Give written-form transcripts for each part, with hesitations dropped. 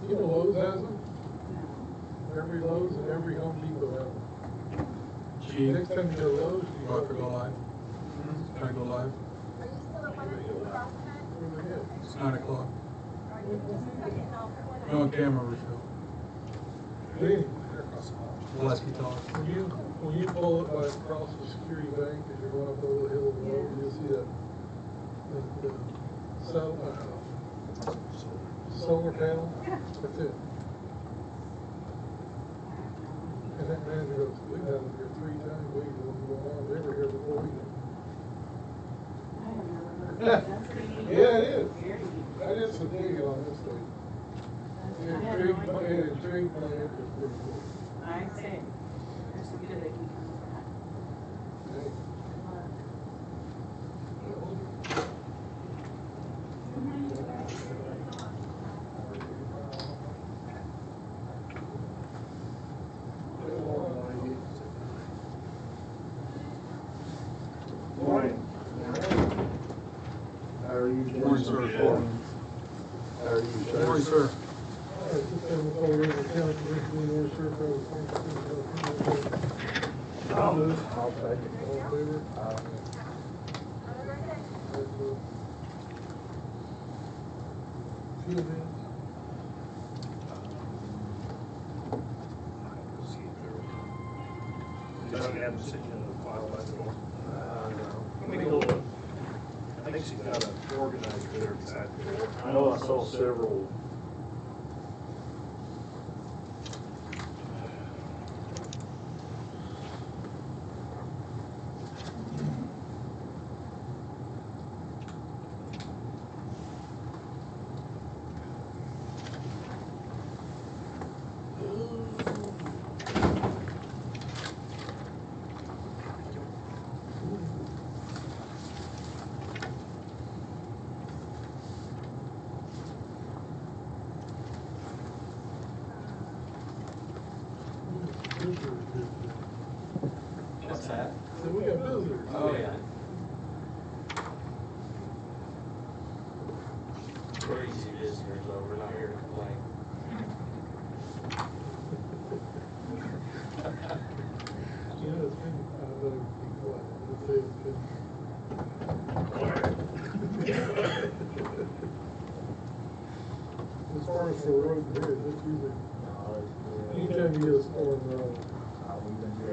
You know Lowe's has them? Every Lowe's and every Home Depot has them. Gee. Next time you go to Lowe's, you Oh, I could go live. Can I go live? It's 9 o'clock. No on camera, refill. Hey, Pulaski talk. when you pull up by across the security bank, as you're going up over the hill of Lowe's, you'll see that the solar panel. That's it. And that manager goes, we've had them here 3 times. We know what's going on. They were here before we did. Yeah, it is. I did some digging on this thing. And tree plant is pretty cool. I see. There's some good that can come from that. Morning. How are you doing? Morning, sir. How are you, sir? Morning, sir. I'll take it. All in favor? Two minutes. Did she have to sit in the file by the door? No. Let me go look. I think she's got an organizer there beside the door. I know I saw several. What's that? So we got visitors. Oh, yeah. Crazy visitors though, we're not here to complain. You know, it's been, I better be quiet. Let's say it's been. As far as the road there, that's usually, anytime you get a storm road,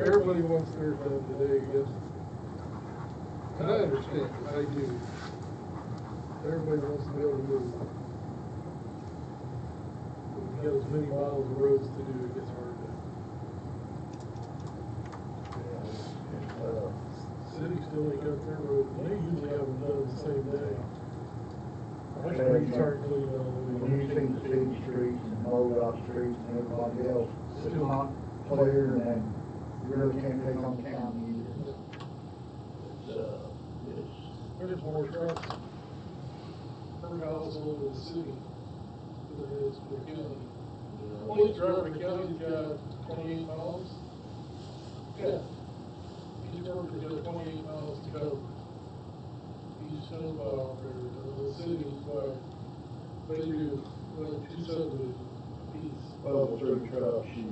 everybody wants theirs done today, yes. And I understand, I do. Everybody wants to be able to move. When you got as many miles of roads to do, it gets hard to. City still ain't got their road, they usually have them done the same day. Our streets aren't cleaned all the When way. you see the city streets and Modoc streets and everybody else, it's not clear and you really can't take on the county either. It's, There's more trucks per household in the city than there is for the county. Only driver in the county's got 28 miles. Yeah. Each worker's got 28 miles to cover. Each snowplow operator, the city's like, they do like 2 subdivisions apiece. well, through trucks, you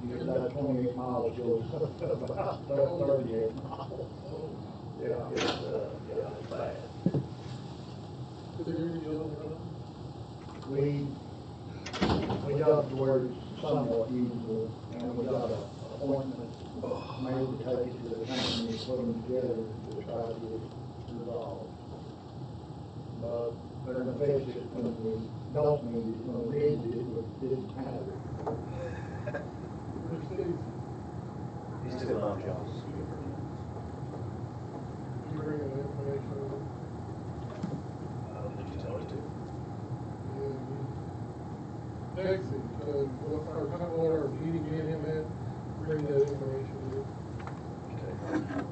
get that 28 miles goes about 38 miles. Yeah, it's bad. Is there any yellow run? We got to where it's somewhat usable, and we got an appointment made to take it to the company and put them together to try to get it resolved. But they're gonna fix it when we don't need it, when we need it, we didn't have it. Where's Steve? He's still on jobs. You bringing the information over? Did you tell her to? Yeah, text him, what our meeting me and him had, bring that information in. Okay.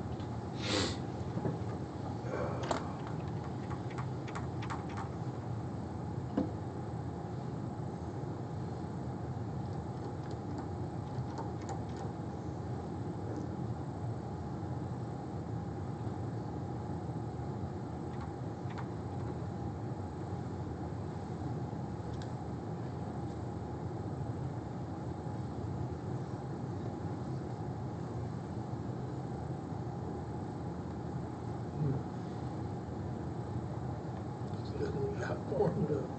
Warmed up.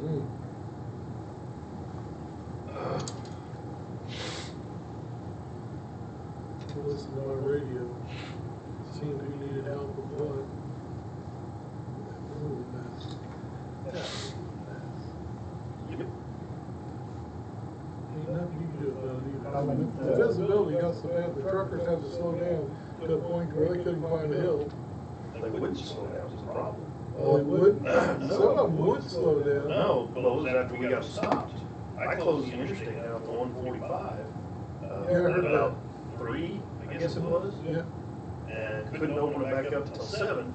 Mm. Listen to my radio, seeing who needed help with what. Ooh, mess. Ain't nothing you can do about it either. I mean, The visibility got so bad, the truckers had to slow down to a point where they couldn't find a hill. They wouldn't slow down, was the problem. Well, they wouldn't, some of them would slow down. No, closed after we got stopped. I closed the interstate down to 145, Yeah, I heard at about that. 3, I guess it was. Yeah. And couldn't open it back up till 7.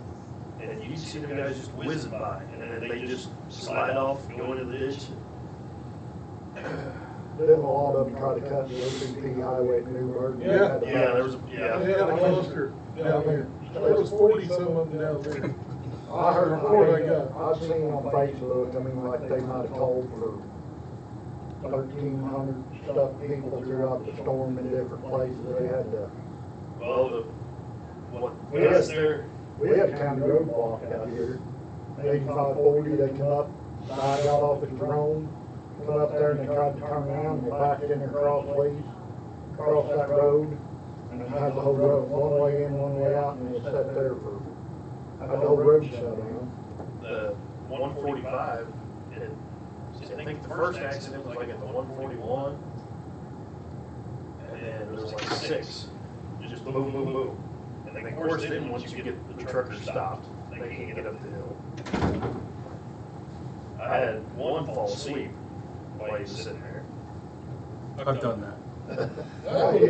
And you'd see them guys just whizzing by, and then they just slide off, go into the ditch. Then a lot of them try to cut the OCP highway at Newburgh. Yeah. Yeah, there was, They had a cluster down there. There was 40 some of them down there. I heard, I've seen on Facebook, I mean, like they might have called for 1,300 stuffed people throughout the storm in different places. They had to, Well, we had there, we had a county road block out here. 8540, they come up, I got off at Jerome, come up there and they tried to turn around and back in their crossways, across that road, and it had the whole road, one way in, one way out, and they sat there for, had the whole road shut down. the 145, and I think the first accident was like at the 141, and then there was like 6, just boom, boom, boom. And then of course then once you get the truckers stopped, they can't get up the hill. I had one fall asleep while he was sitting there. I've done that. That would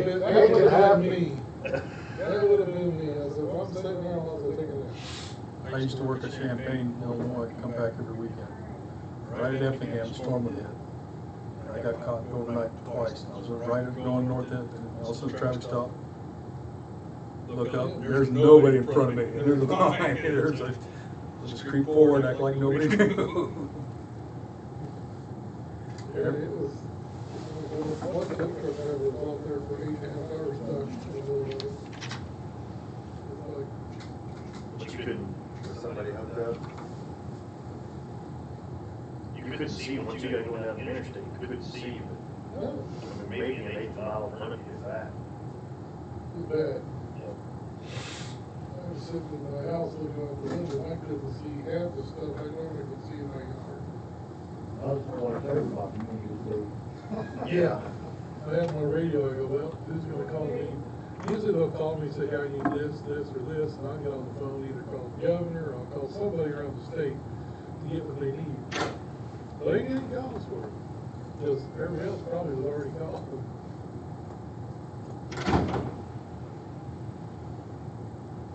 have been me. That would have been me. I said, if I'm sitting there, I'm also taking that. I used to work at Champaign, Illinois, come back every weekend. Right at Effingham, storm would hit. And I got caught overnight twice. I was right going north end, and also traffic stop. Look up, there's nobody in front of me, and there's a line, there's a, just creep forward, act like nobody can move. Yeah, it was, one truck driver was out there for 8.5 hours stuck in the middle of it. It's like, But you couldn't, somebody hooked up. You couldn't see once you got going down the interstate, you couldn't see, but no, I mean, maybe an 8-mile limit is that. it's bad. I was sitting in my house looking out the window, I couldn't see half the stuff I normally could see in my yard. That's what everybody needs to do. Yeah. I had my radio, I go, well, who's gonna call me? Usually they'll call me and say, I need this, this, or this, and I'll get on the phone, either call the governor, or I'll call somebody around the state to get what they need. But they didn't call us for it, because everybody else probably was already called.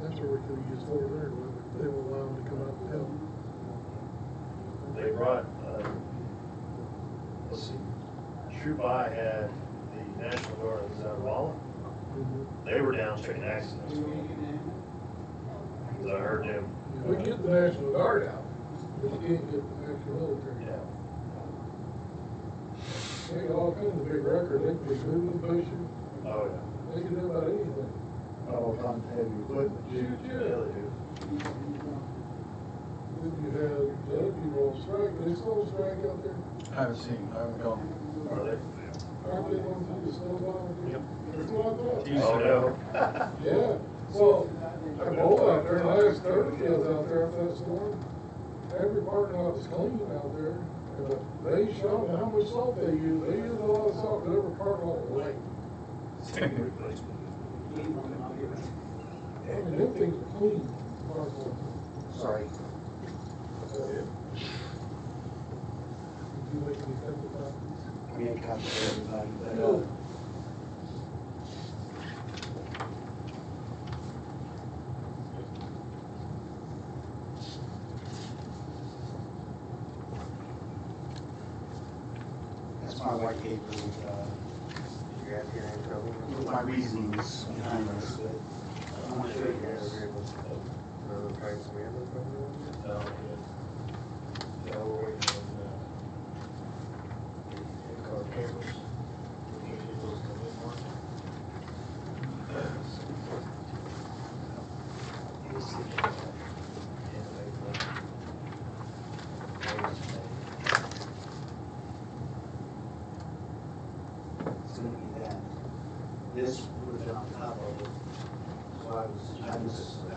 That's where we could use 400, but they won't allow them to come out and help. They brought, let's see, Troop I had the National Guard that was out of Raleigh. They were down checking accidents. So I heard them. We get the National Guard out, but you can't get the actual military Yeah. out. They got all kinds of big records, they can be moving, pushing, Oh, yeah. they can do about anything. All kinds of heavy equipment. Shoot, Yeah, yeah. they do. Then you had the other people on strike, are they still on strike out there? I haven't seen, I haven't gone. Are they? Aren't they going through the snowball? Yep. That's what I thought. Jeez. Oh, no. Yeah, well, I rolled out there, last Thursday I was out there after that storm. Every parking lot was clean out there. They showed how much salt they use. They use a lot of salt, but every parking lot was white. I mean, them things are clean. Parking lots. Sorry. Did you make any couple copies? We ain't got everybody. No. That's my white paper with, you're out here in trouble, with my reasonings behind this, but I want to show you guys. No, we're waiting on, car cameras.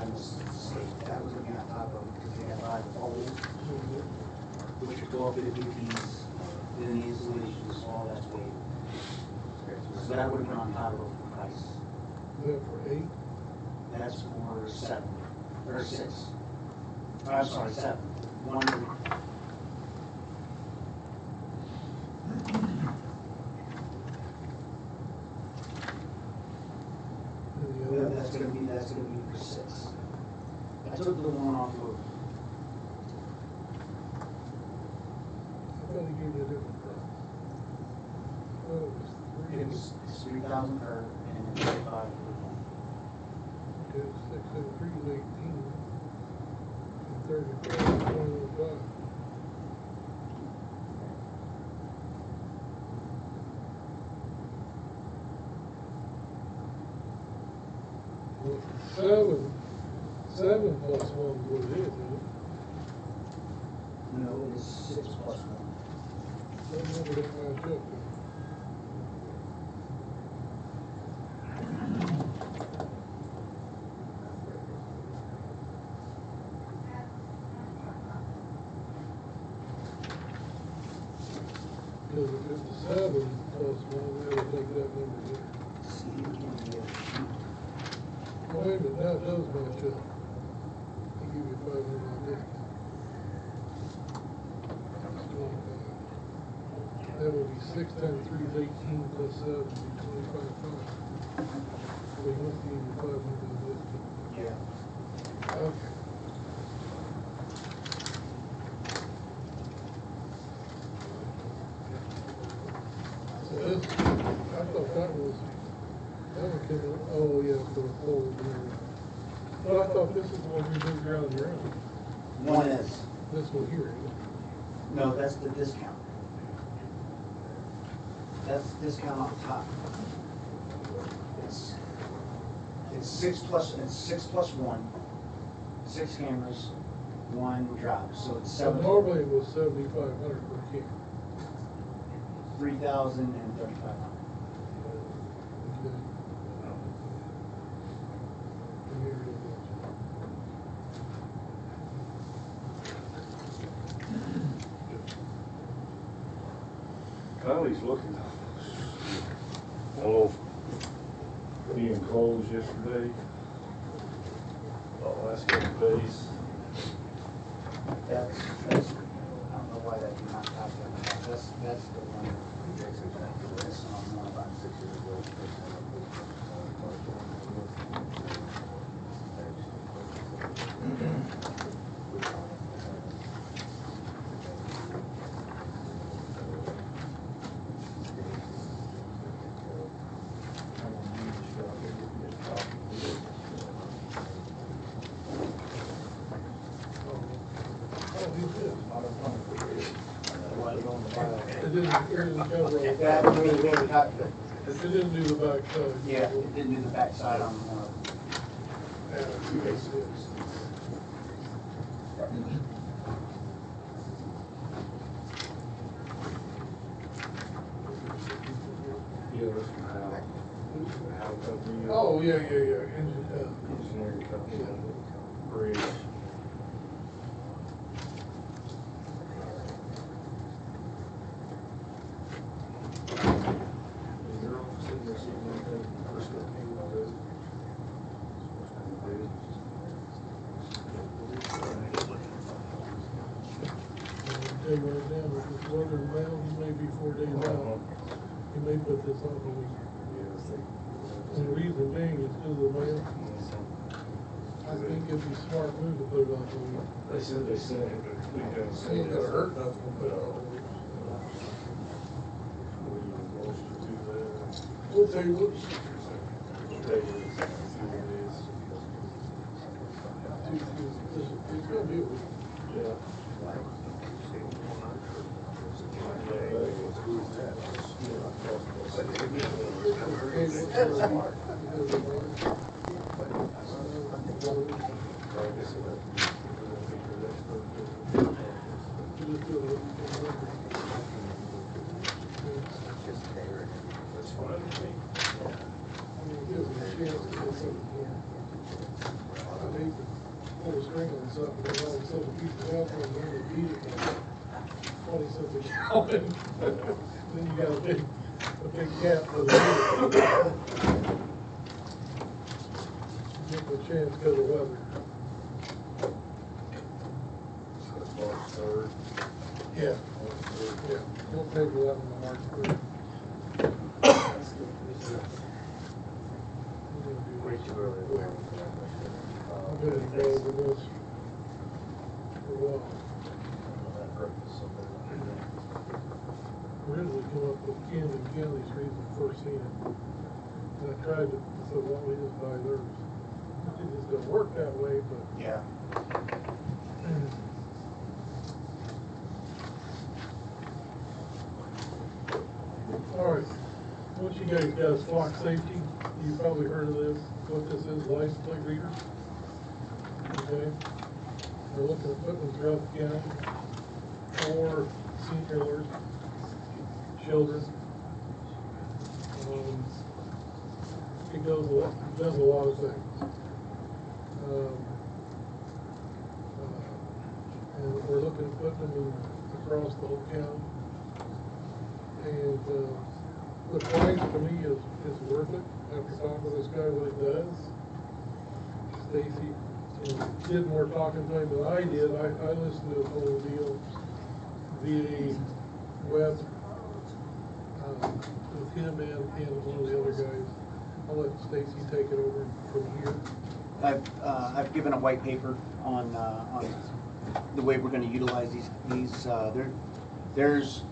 I must state, that was looking on top of, because they got 5 poles, which are 1250 piece, then the installations, all that's paid. So that would have been on top of the price. Is that for 8? That's for 7, or 6. I'm sorry, 7. One. That's gonna be for 6. I took the one off of, I thought he gave you a different price. Oh, it was 3. it's 3,000 per, and then 35 for the one. Okay, 6 and 3 is 18. And 34 is 105. Well, 7 plus 1 is what it is, isn't it? No, it's 6 plus 1. That number didn't match up. Because if it's 7 plus 1, that would make that number there. See, we can get, Oh, wait a minute, now it does match up. They give you 500 on this. That's 25. That would be 6 times 3 is 18 plus 7 would be 25. So you must give you 500 on this. yeah. Okay. So this, I thought that was, that one came out, oh yeah, for the whole year. But I thought this is the one you moved around your own. One is, This one here, isn't it? no, that's the discount. That's the discount on top. It's 6 plus 1, 6 cameras, 1 drop, so it's So 7. normally it was 7,500 per camera. 3,000 and 3,500. Okay. And here it is. Kylie's looking. Oh, he enclosed yesterday. Oh, last couple of days. That's, I don't know why that did not copy on the back. That's the one. That's on about 6 years ago. Oh, he did. It didn't cover it. That one we really got, It didn't do the back side. yeah, it didn't do the back side on Yeah, yes, it is. Yeah, that's how company. Oh, yeah. Engineering company, bridge. Girl sitting there sitting like that, first got paid on it. I'll tell you right now, with this weather now, you may be 4 days out. You may put this off a week. And the reason being is because of the mail. I think it'd be smart move to put it off a week. They said they sent it, but we haven't It seen ain't it. gonna hurt nothing to put it off a week. We'll tell you what. It's gonna be a week. Yeah. That's fine with me. Gives them a chance to get something done. I hate pull a string on something, and all of a sudden a piece of milk and then they beat it like 20 cents a gallon. Then you got a big gap for the meter. Give it a chance because of weather. March 3rd. Yeah, yeah, don't pay for that one on March 3rd. Way too early. I'm gonna go over this for a while. Originally come up with Camden County Streets when first seen it. And I tried to, I said, why don't we just buy theirs? It just don't work that way, but. Yeah. All right, what you guys got is flock safety. You've probably heard of this, what this is, license plate readers. Okay, we're looking at putting them throughout the county for seniors, children. It does a lot of things. And we're looking at putting them across the whole county. And the price to me is worth it. After talking with this guy, what he does, Stacy, did more talking to him than I did. I listened to the whole deal via web with him and one of the other guys. I'll let Stacy take it over from here. I've given a white paper on the way we're going to utilize these. There's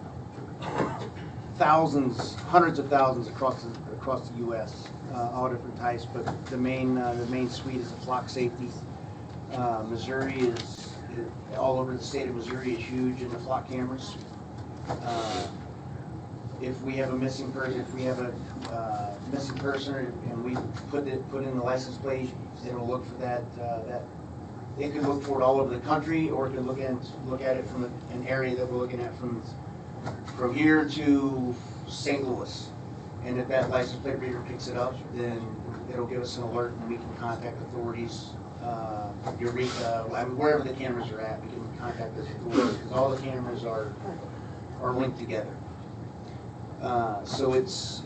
thousands, hundreds of thousands across the U.S. All different types, but the main suite is the flock safety. Missouri is all over the state of Missouri is huge in the flock cameras. If we have a missing person, and we put in the license plate, it'll look for that. It can look for it all over the country, or it can look at it from an area that we're looking at from here to St. Louis. And if that license plate reader picks it up, then it'll give us an alert, and we can contact authorities. Eureka, wherever the cameras are at, we can contact those authorities because all the cameras are linked together. So it's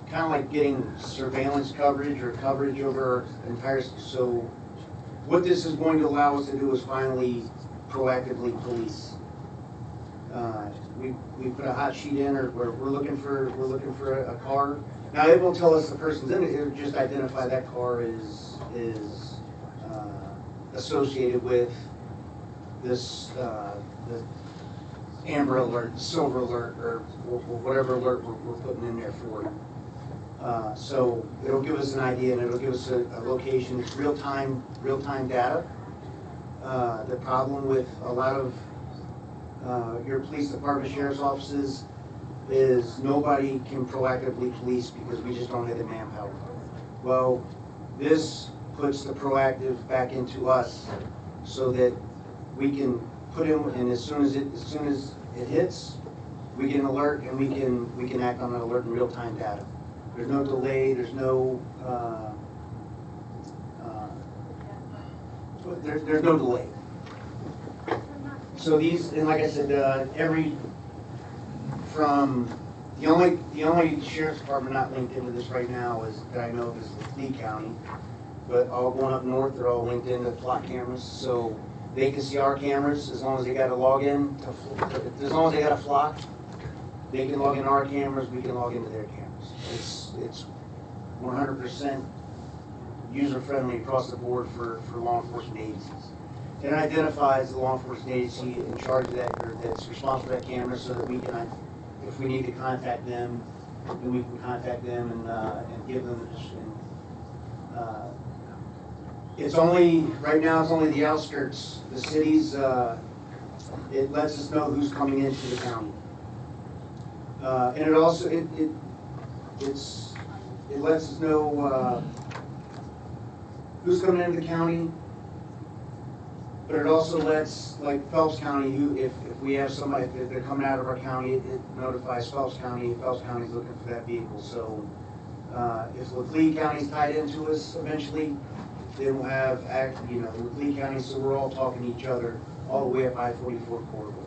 kind of like getting surveillance coverage or coverage over our entire. So what this is going to allow us to do is finally proactively police. We put a hot sheet in, or we're looking for a car. Now it won't tell us the person's in it. It'll just identify that car is associated with this the amber alert, silver alert, or whatever alert we're putting in there for it. So it'll give us an idea, and it'll give us a location. It's real-time data. The problem with a lot of your police department, sheriff's offices, is nobody can proactively police because we just don't have the manpower. Well, this puts the proactive back into us so that we can put in, and as soon as it hits, we get an alert, and we can act on that alert in real-time data. There's no delay. There's no there's no delay. So these, and like I said, the only sheriff's department not linked into this right now is that I know of is Lee County, but all going up north, they're all linked into flock cameras, so they can see our cameras as long as they got a login. As long as they got a flock, they can log in our cameras. We can log into their cameras. It's 100% user friendly across the board for law enforcement agencies. It identifies the law enforcement agency in charge of that, or that's responsible for that camera, so that we can, if we need to contact them, then we can contact them and give them the. It's only right now. It's only the outskirts, the cities. It lets us know who's coming into the county, and it also it lets us know who's coming into the county. But it also lets, like Phelps County, if we have somebody, if they're coming out of our county, it notifies Phelps County. Phelps County is looking for that vehicle. So if Lee County is tied into us eventually, They don't have with Lee County, so we're all talking to each other all the way up I-44 corridor.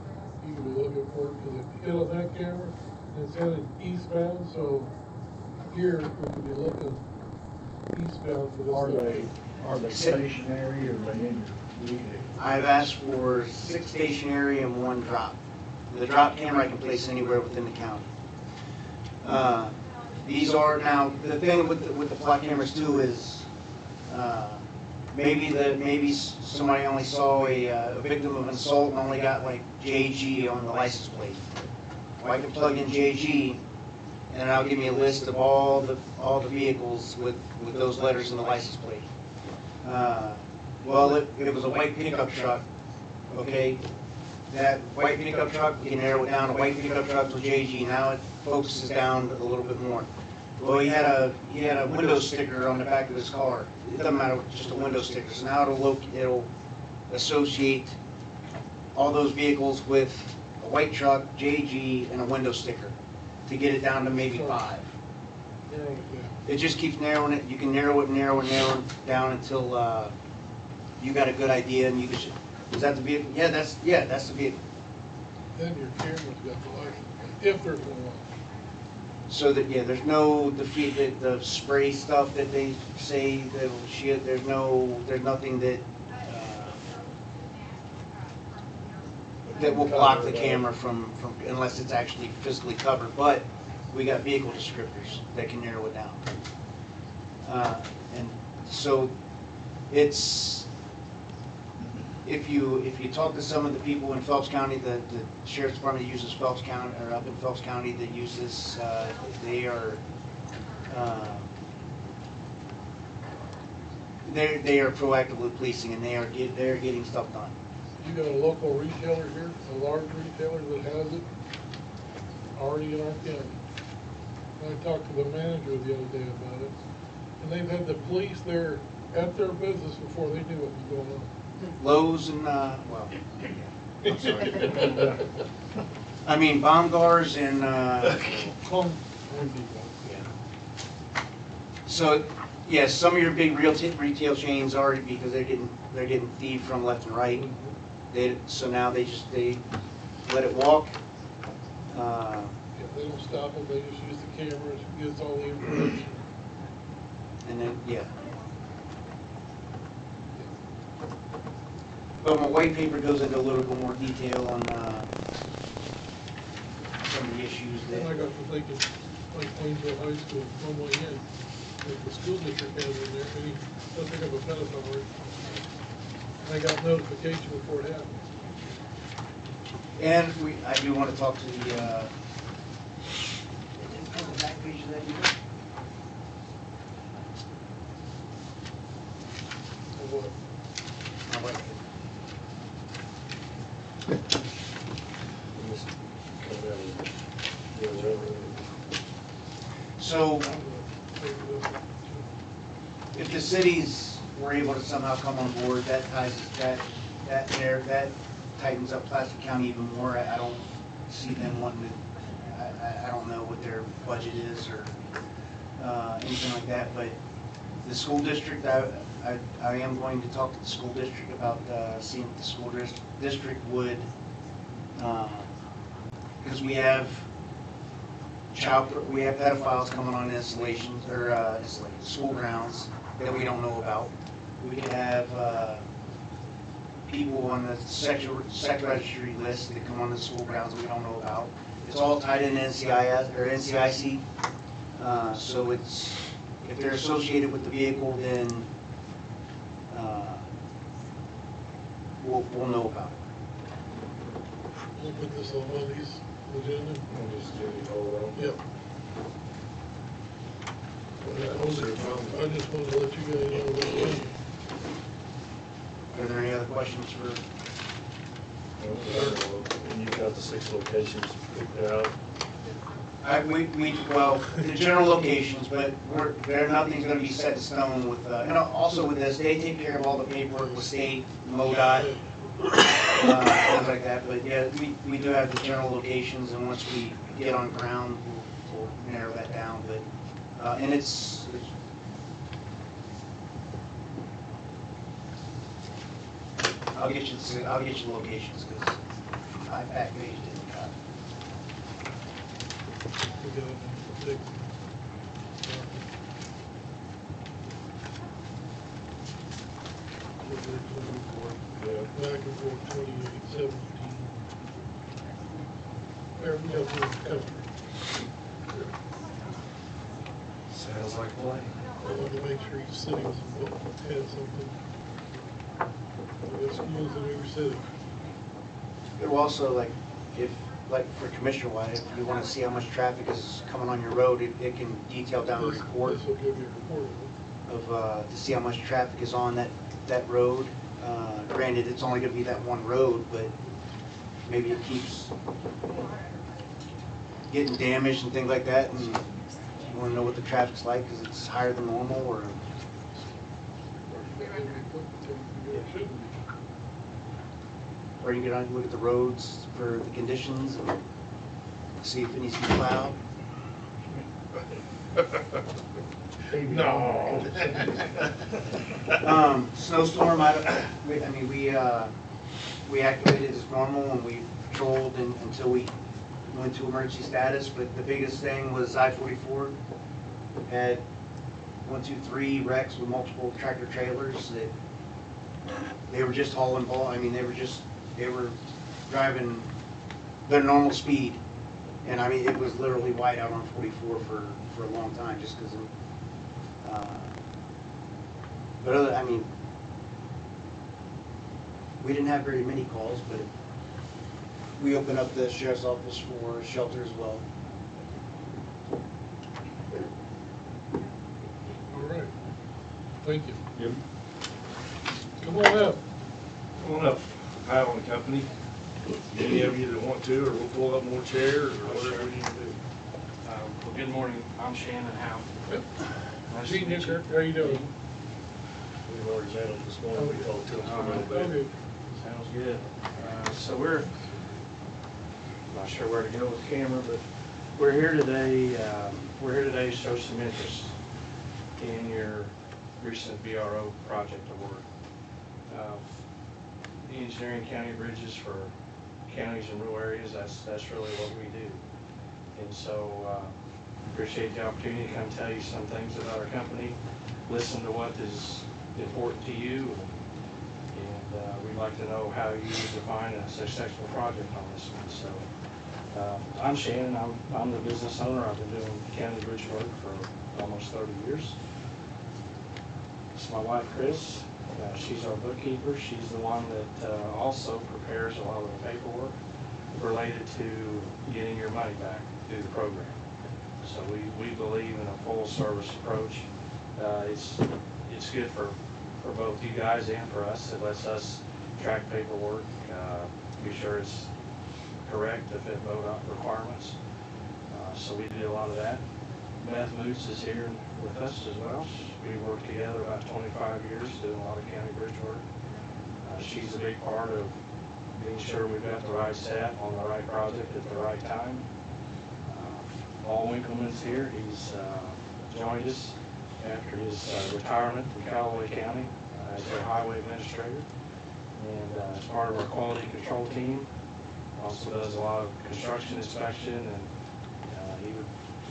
You can be looking for it, because it hit on that camera, and it's headed eastbound, so here, we could be looking eastbound for this. Are they stationary or are they in your vehicle? I've asked for 6 stationary and 1 drop. The drop camera I can place anywhere within the county. These are now, the thing with the plot cameras too is, maybe somebody only saw a victim of an assault and only got like JG on the license plate. Well, I can plug in JG, and it'll give me a list of all the vehicles with those letters in the license plate. Well, it was a white pickup truck, okay? That white pickup truck, we can narrow it down to white pickup truck with JG. Now it focuses down a little bit more. Well, he had a window sticker on the back of his car. It doesn't matter, just a window sticker. So now it'll associate all those vehicles with a white truck, JG, and a window sticker to get it down to maybe 5. It just keeps narrowing it. You can narrow it down until you got a good idea, and you can. Is that the vehicle? Yeah, that's the vehicle. Then your camera's got the license plate, if there's one. So that there's no the spray stuff that they say that there's nothing that that will block the camera from unless it's actually physically covered. But we got vehicle descriptors that can narrow it down, and so it's. If you talk to some of the people in Phelps County, the sheriff's department uses Phelps County, or up in Phelps County that use this, they are proactively policing, and they're getting stuff done. You got a local retailer here, a large retailer that has it already in our county. And I talked to the manager the other day about it, and they've had the police there at their business before they knew what was going on. Lowe's and, well, I'm sorry. I mean, Baumgars and, Home so, yes, some of your big retail chains are, because they're getting thieved from left and right. So now they let it walk. Yeah, they don't stop them, they just use the cameras, gives all the information. And then, But my white paper goes into a little bit more detail on some of the issues Then I that. got to thinking, like Waynesville High School, one way in, if the school district has in there, maybe they'll pick up a pedophile ring. And I got notification before it happened. And I do want to talk to the back page of that either. Of what? My white paper. So, if the cities were able to somehow come on board, that tightens up Pulaski County even more. I don't see them wanting to. I don't know what their budget is or anything like that. But the school district, I am going to talk to the school district about seeing if the school district would, because we have pedophiles coming on installations or school grounds that we don't know about. We could have people on the sex registry list that come on the school grounds that we don't know about. It's all tied in NCIS or NCIC. So if they're associated with the vehicle, then we'll know about it. We'll put this on Monday's agenda. Yep. I just wanted to let you guys know that. Are there any other questions for? And you've got the 6 locations picked out. Well, the general locations, but nothing's going to be set in stone with, and also with this, they take care of all the paperwork with state, MoDOT, things like that. But yeah, we do have the general locations, and once we get on ground, we'll narrow that down. But and I'll get you the locations, because I packaged it. We got it fixed. Yeah, back and forth 28, 17. Every other country. Sounds like a plan. I wanted to make sure each city was involved, had something. It's schools in every city. It will also, like, for commissioner wise, if you want to see how much traffic is coming on your road, it can detail down a report This will give you a report of, to see how much traffic is on that road. Granted, it's only gonna be that one road, but maybe it keeps getting damaged and things like that, and you wanna know what the traffic's like, because it's higher than normal, or of it. or you can go down and look at the roads for the conditions and see if it needs to be plowed. No. Snowstorm, we activated as normal, and we patrolled until we went to emergency status, but the biggest thing was I-44 had 1, 2, 3 wrecks with multiple tractor trailers that they were just hauling ball. I mean, they were driving their normal speed, and I mean, it was literally white out on 44 for a long time, just because of but other, I mean, we didn't have very many calls, but we opened up the sheriff's office for shelter as well. All right. Thank you. Yep. Come on up. Come on up, Pat on the company. Any of you that want to, or we'll pull up more chairs, or whatever we need to do. Well, good morning. I'm Shannon Howe. Yep. Nice Gene to meet Nicker, you. how you doing? We've already met them this morning, we talked to them for a little bit. Okay. Sounds good. So we're not sure where to go with the camera, but we're here today. We're here today to show some interest in your recent VRO project award. The engineering county bridges for counties and rural areas. That's really what we do. And so appreciate the opportunity to come tell you some things about our company, listen to what is important to you, and we'd like to know how you define a successful project on this one. So I'm Shannon. I'm the business owner. I've been doing county bridge work for almost 30 years. It's my wife, Chris. She's our bookkeeper. She's the one that also prepares a lot of the paperwork related to getting your money back through the program. So we believe in a full service approach. It's good for both you guys and for us. It lets us track paperwork, be sure it's correct to fit MoDOT requirements. So we do a lot of that. Beth Moose is here with us as well. We worked together about 25 years doing a lot of county bridge work. She's a big part of being sure we've got the right staff on the right project at the right time. Paul Winkleman's here. He's joined us after his retirement from Callaway County as their highway administrator, and as part of our quality control team. Also does a lot of construction inspection, and he would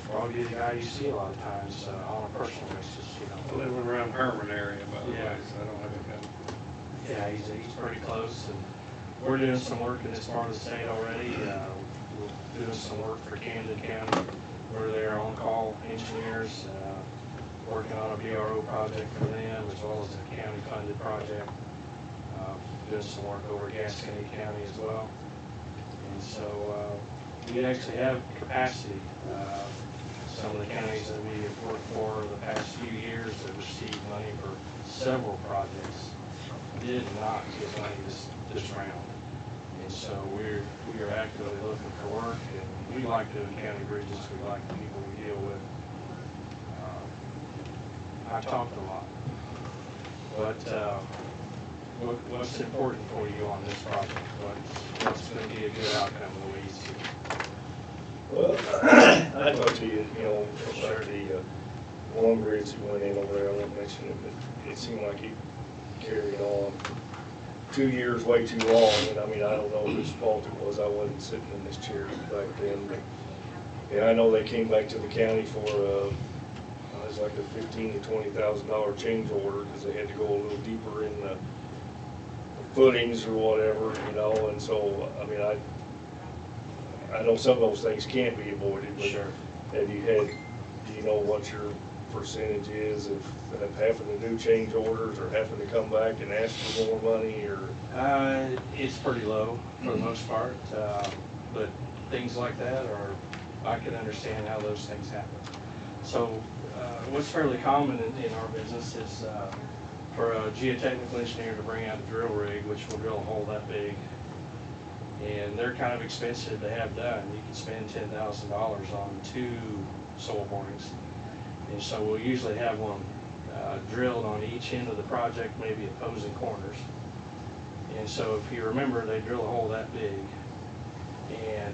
probably be the guy you see a lot of times on a personal basis. I live around Herman area, by the way, Yeah. so I don't have a gun. Yeah, he's pretty close, and we're doing some work in this part of the state already. We're doing some work for Camden County. We're their on-call engineers, working on a VRO project for them, as well as a county-funded project. Doing some work over Gascony County as well. And so we actually have capacity. Some of the counties that we have worked for the past few years that received money for several projects did not get money this round. And so we are actively looking for work, and we like doing county bridges. We like the people we deal with. I talked a lot, but what's important for you on this project? What's going to be a good outcome the way you see it? Well, I talked to you, about the long bridge that went in over there. I won't mention it, but it seemed like it carried on 2 years way too long, and I mean, I don't know whose fault it was, I wasn't sitting in this chair back then, but, yeah, I know they came back to the county for, it was like a $15,000 to $20,000 change order, because they had to go a little deeper in the footings or whatever, you know, and so, I mean, I know some of those things can't be avoided, but Sure. do you know what your percentage is of having to do change orders or having to come back and ask for more money, or? It's pretty low for the most part, but things like that I can understand how those things happen. So what's fairly common in our business is for a geotechnical engineer to bring out a drill rig, which will drill a hole that big, and they're kind of expensive to have done. You can spend $10,000 on 2 soil borings. And so we'll usually have one drilled on each end of the project, maybe opposing corners. And so if you remember, they drill a hole that big, and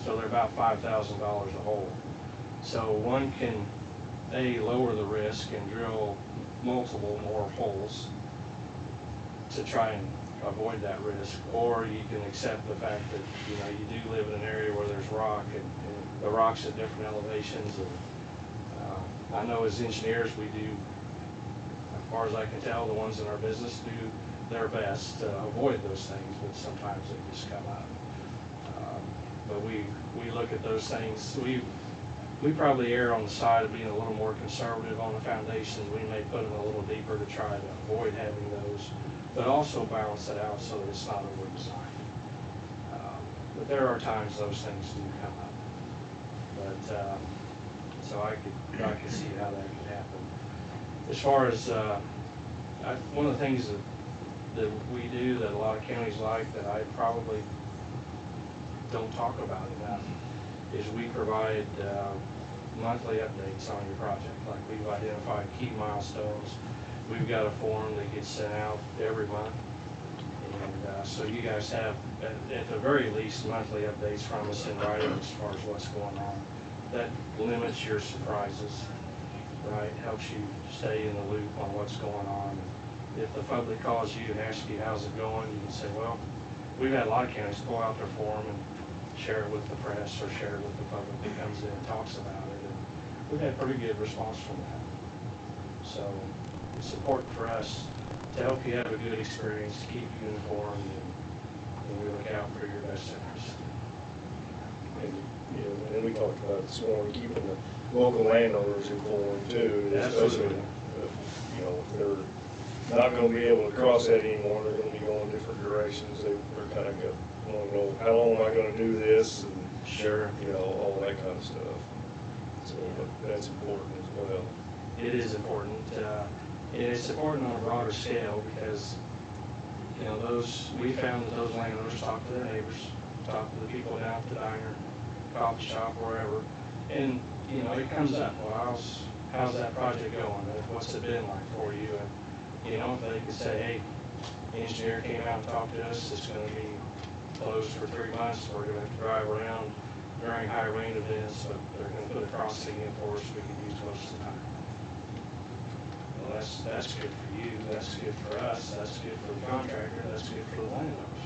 so they're about $5,000 a hole. So one can, lower the risk and drill multiple more holes to try and avoid that risk, or you can accept the fact that, you know, you do live in an area where there's rock, and the rock's at different elevations, and I know as engineers we do, as far as I can tell, the ones in our business do their best to avoid those things, but sometimes they just come up. But we look at those things. We probably err on the side of being a little more conservative on the foundations. We may put them a little deeper to try to avoid having those, but also balance it out so that it's not over-designed. But there are times those things do come up. But so I could see how that could happen. As far as one of the things that we do that a lot of counties like that I probably don't talk about enough is we provide monthly updates on your project. Like, we've identified key milestones. We've got a form that gets sent out every month. And so you guys have, at the very least, monthly updates from us in writing as far as what's going on. That limits your surprises, right? Helps you stay in the loop on what's going on. If the public calls you and asks you how's it going, you can say, well, we've had a lot of counties pull out their form and share it with the press or share it with the public that comes in and talks about it. And we've had pretty good response from that. So it's important for us to help you have a good experience, to keep you informed, and we look out for your best interest. And, you know, and we talked about this morning, keeping the local landowners informed too, especially, you know, if they're not going to be able to cross that anymore, they're going to be going different directions. They're kind of want to know, how long am I going to do this? And, sure, you know, all that kind of stuff. So that's important as well. It is important. And it's important on a broader scale because, you know, we found that those landowners talk to their neighbors, talk to the people down at the diner, coffee shop, wherever, and, you know, it comes up, well, how's that project going? What's it been like for you? And, you know, if they could say, hey, the engineer came out and talked to us, it's going to be closed for 3 months, we're going to have to drive around during high rain events, but they're going to put a crossing in for us we can use most of the time. Well, that's good for you, that's good for us, that's good for the contractor, that's good for the landowners.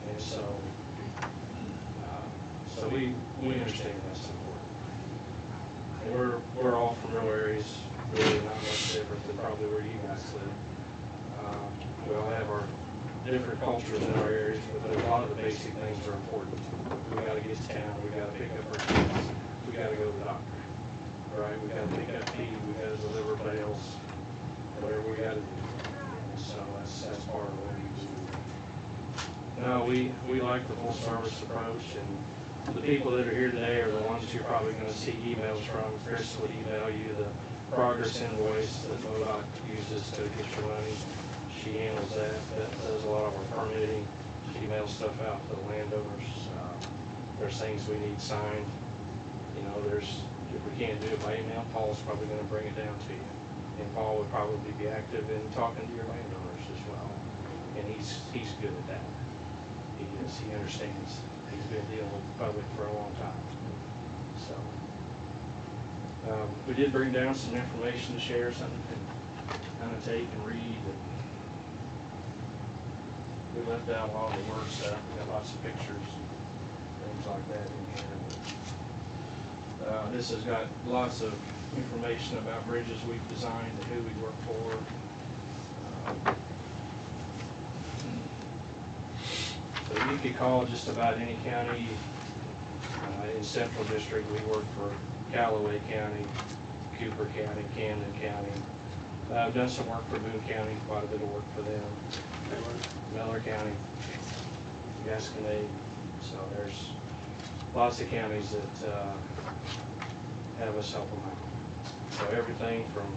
And so we understand that's important. And we're all from rural areas, really not much different than probably where you guys live. We all have our different cultures in our areas, but a lot of the basic things are important. We got to get to town, we got to pick up our kids, we got to go to the doctor, right? We got to pick up feed, we got to deliver bales, whatever we got to do. So that's part of what we do. No, we like the full service approach, and the people that are here today are the ones you're probably going to see emails from. Chris would email you the progress invoice that MoDOT uses to get your money. She handles that. That does a lot of our permitting. She mails stuff out to the landowners. There's things we need signed. You know, if we can't do it by email, Paul's probably going to bring it down to you. And Paul would probably be active in talking to your landowners as well. And he's good at that. He understands. He's been dealing with the public for a long time. So we did bring down some information to share, something you can kind of take and read. we left out a lot of the work stuff. We got lots of pictures and things like that in here. This has got lots of information about bridges we've designed and who we work for. So you could call just about any county. In Central District, we work for Callaway County, Cooper County, Camden County. I've done some work for Boone County, quite a bit of work for them. Miller County, Gasconade. So there's lots of counties that have us help them out. So everything from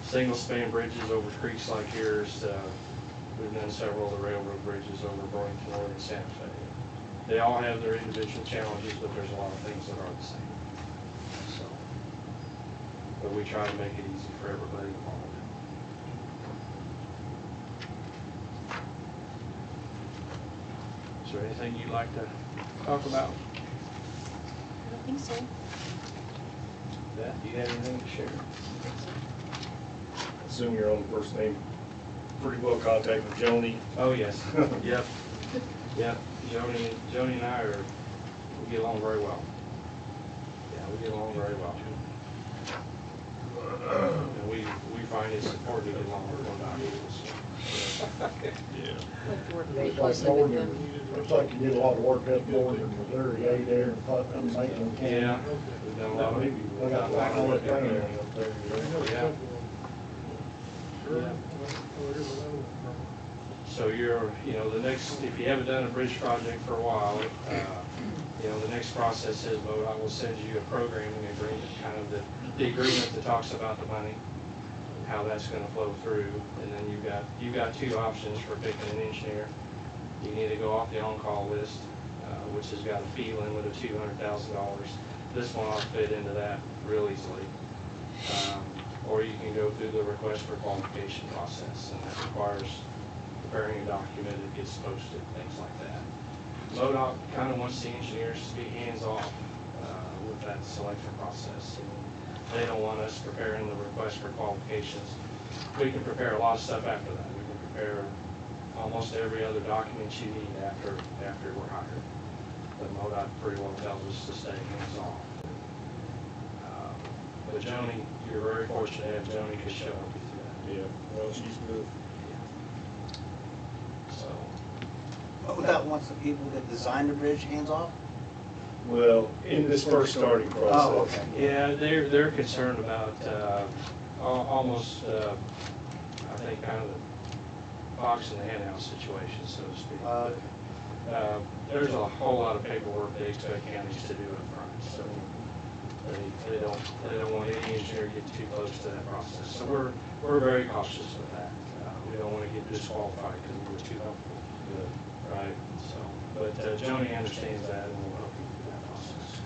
single span bridges over creeks like yours, we've done several of the railroad bridges over Burlington Road and Santa Fe. They all have their individual challenges, but there's a lot of things that are the same. So, but we try to make it easy for everybody involved. Is there anything you'd like to talk about? I don't think so. Beth, do you have anything to share? Assume you're on first name, pretty well contact with Joni. Oh, yes. Yep. Yep. Joni and I we get along very well. Yeah, we get along very well. And we find it's important to get along with one another. Yeah. Like to work Looks very like closely with Northern, them. looks like you did a lot of work up Northern Missouri, there and Putnam, Macon. Yeah, we've done a lot of, I got a lot of work up training there. up there. Yeah. Sure. Yeah. Well, here's another one. So the next, if you haven't done a bridge project for a while, the next process is MoDOT will send you a programming agreement, kind of the agreement that talks about the money, how that's going to flow through, and then you've got two options for picking an engineer. You can either go off the on-call list, which has got a fee limit of $200,000. This one will fit into that real easily. Or you can go through the request for qualification process, and that requires preparing a document that gets posted, things like that. MoDOT kind of wants the engineers to be hands-off with that selection process. And they don't want us preparing the request for qualifications. We can prepare a lot of stuff after that. We can prepare almost every other document you need after we're hired. But MoDOT pretty well tells us to stay hands-off. But Joni, you're very fortunate to have Joni to show up with you. Yeah, well, she's good. So, MoDOT wants the people that design the bridge hands-off? Well, in this first starting process. Oh, okay. yeah, they're concerned about almost, I think, kind of the box in the henhouse situation, so to speak. There's a whole lot of paperwork they expect counties to do up front, so they don't want any engineer to get too close to that process. So we're very cautious with that. We don't want to get disqualified because we were too helpful. Good. Right. So, but Joni understands that, and will help you through that process.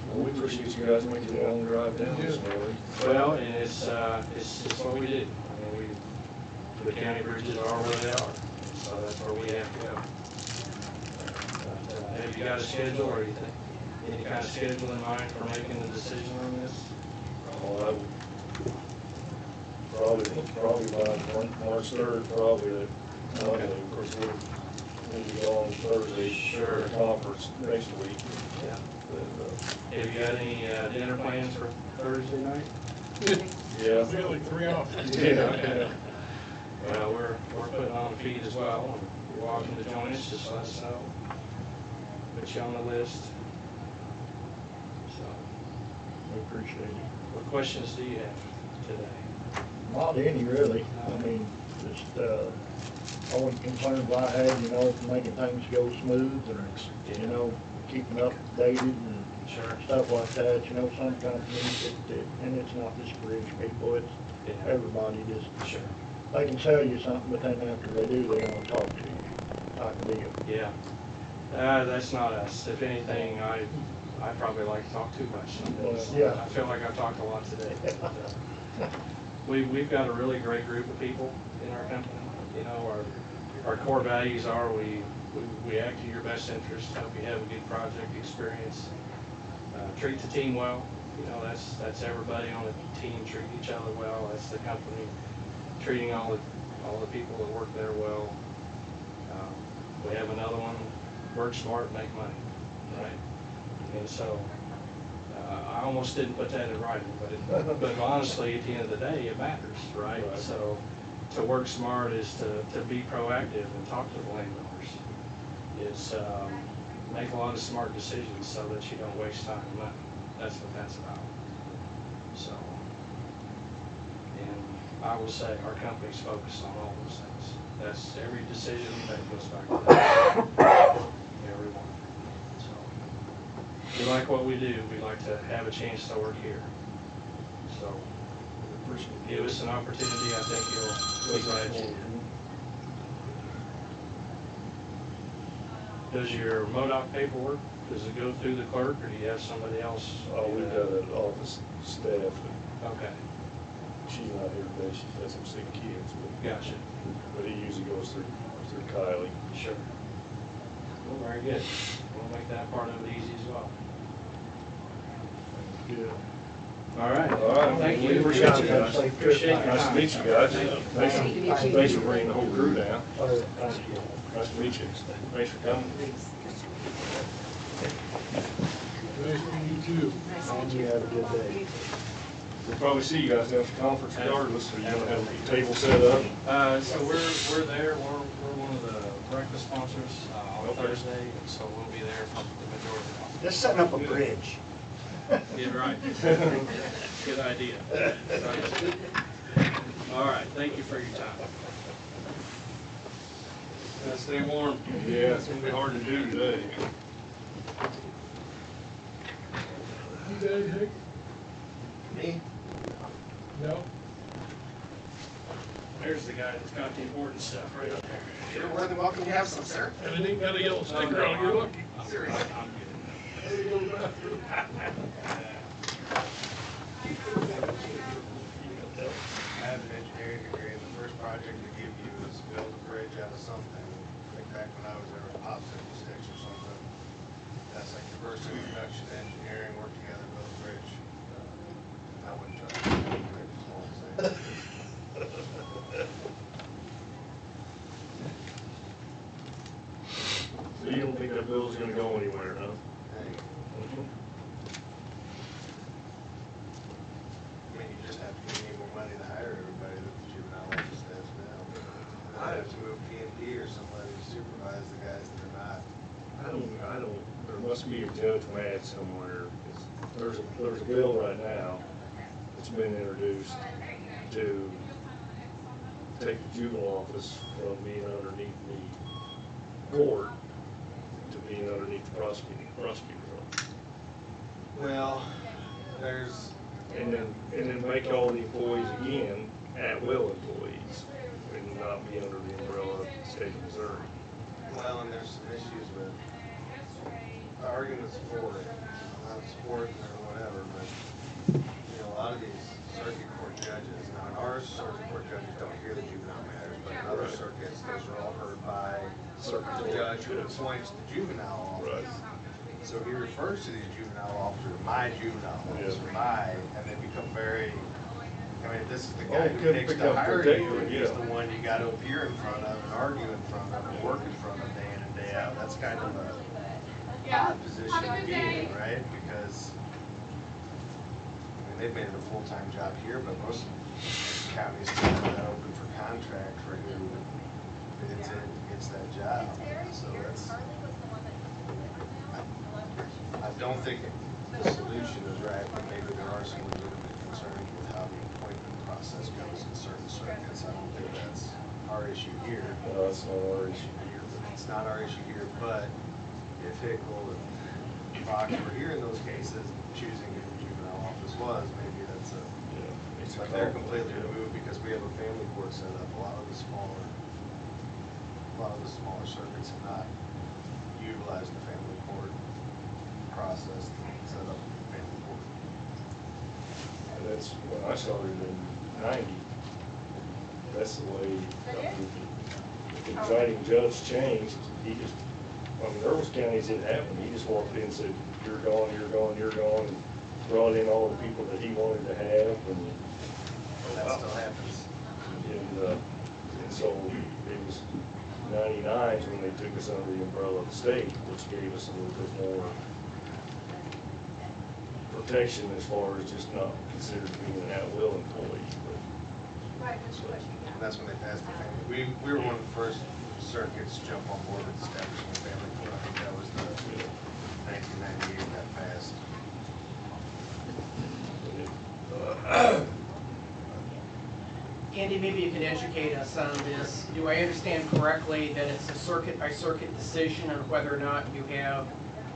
Well, we appreciate you guys making the long drive down this morning. Well, and it's what we do. I mean, the county bridges are where they are, so that's where we have to go. But, have you got a schedule, or anything? Any kind of schedule in mind for making the decision on this? Oh, I would probably by March 3rd, probably that Monday. Of course, we'll be gone Thursday. Sure. For the conference next week. Yeah. But, Have you got any dinner plans for Thursday night? yeah. We got like 3 off. Yeah. Okay. Well, we're putting on a feed as well. If you're welcome to join us, just let us know. Put you on the list. So, We appreciate it. what questions do you have today? Not any really, I mean, just, only concerns I had, making things go smooth and, keeping updated and Sure. stuff like that, some companies, and it's not just bridge people, it's Yeah. everybody just, Sure. they can sell you something, but then after they do, they don't talk to you, type of deal. Yeah. That's not us. If anything, I probably like to talk too much some days. Yeah. I feel like I've talked a lot today. We've got a really great group of people in our company. Our core values are we act in your best interest, help you have a good project experience, treat the team well. That's everybody on the team treat each other well. That's the company treating all all the people that work there well. We have another one, work smart, make money, right? And so, I almost didn't put that in writing, but honestly, at the end of the day, it matters, right? So, to work smart is to be proactive and talk to the landowners. Is make a lot of smart decisions so that you don't waste time and money. That's what that's about. So, and I will say our company's focused on all those things. That's every decision that goes back to that. Every one. So, we like what we do. We like to have a chance to work here. So, give us an opportunity. I think you'll be glad you did. Does your MODOC paperwork, does it go through the clerk, or do you have somebody else? Oh, we've got an office staff, Okay, she's not here today, she's got some sick kids, gotcha. but it usually goes through Kylie. Sure. Well, very good. We'll make that part of it easy as well. Yeah. All right. All right. Thank you. Appreciate you guys. Appreciate your Nice to time. meet you guys. Thank you. Thanks for bringing the whole crew down. Nice to meet you. Thanks for coming. Nice to meet you too. And you have a good day. We'll probably see you guys down at the conference regardless, so you want to have a table set up? So we're there. We're one of the breakfast sponsors on Okay. Thursday, and so we'll be there for the majority of the Just setting up a bridge. Yeah, right. Good idea. All right, thank you for your time. Stay warm. Yeah, it's gonna be hard to do today. You guys, Nick? Me? No? There's the guy that's got the important stuff right up there. You're more than welcome to have some, sir. And it ain't got a yellow sticker on your look. Seriously. I'm There you go, the bathroom. I have an engineering degree, and the first project they give you is build a bridge out of something. Like back when I was there, with popsicle sticks or something. That's like the first introduction to engineering, work together, build a bridge. I wouldn't try to build a bridge, is all I'm saying. So you don't think that bill's gonna go anywhere, huh? Hey, I mean, you just have to give me more money to hire everybody that the juvenile office has now. I have to move P&D or somebody to supervise the guys that are not. I don't, there must be a judge mad somewhere. 'Cause there's a bill right now that's been introduced to take the juvenile office from being underneath the court to being underneath the prosecutor's office. Well, there's, And then make all the employees again at-will employees and not be under the umbrella of the state of Missouri. well, and there's some issues with arguments for it, not support or whatever, but, you know, a lot of these circuit court judges, now in ours, circuit court judges don't hear the juvenile matters, but in other Right. circuits, those are all heard by Circuit the court, judge who yes. appoints the juvenile Right. office. So he refers to these juvenile officers, my juvenile officer, Yeah. my, and they become very, I mean, if this is the Oh, guy who good, picks to become hire protective, you, and he's yeah. the one you gotta appear in front of and argue in front of and work in front of day in and day out, that's kind of a odd position to be in, right? Because, I mean, they've made it a full-time job here, but most counties have that open for contract for who bids it and gets that job. So that's, I don't think the solution is right, but maybe there are some legitimate concerns with how the appointment process goes in certain circuits. I don't think that's our issue here. No, that's not our issue here. It's not our issue here, but if Hickle and Fox were here in those cases, choosing who the juvenile office was, maybe that's a, Yeah, it's a but they're conflict, completely yeah. removed because we have a family court set up. A lot of the smaller circuits have not utilized the family court process to set up a family court. And that's when I started in '90. That's the way, I mean, the presiding judge changed. He just, I mean, there was counties that happened. He just walked in and said, you're gone, you're gone, you're gone, and brought in all the people that he wanted to have, and That still happens. and so was 99s when they took us under the umbrella of the state, which gave us a little bit more protection as far as just not considered being an at-will employee. And that's when they passed the family. We were one of the first circuits to jump on board with establishing a family court. I think that was the 1998 that passed. Andy, maybe you can educate us on this. Do I understand correctly that it's a circuit-by-circuit decision on whether or not you have,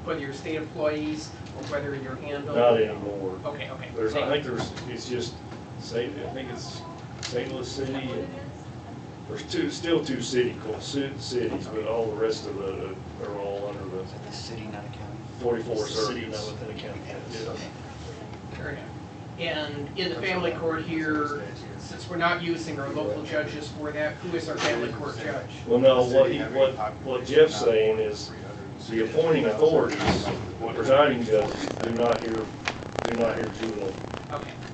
whether you're state employees or whether you're handled? Not anymore. Okay, okay. There's, I think there's, it's just, I think it's St. Louis City, and there's still two cities, but all the rest of the, are all under the The city, not a county. 44 It's the city, circuits. not within a county. Yeah. Fair enough. And in the family court here, since we're not using our local judges for that, who is our family court judge? Well, no, what Jeff's saying is the appointing authorities, the presiding judges do not hear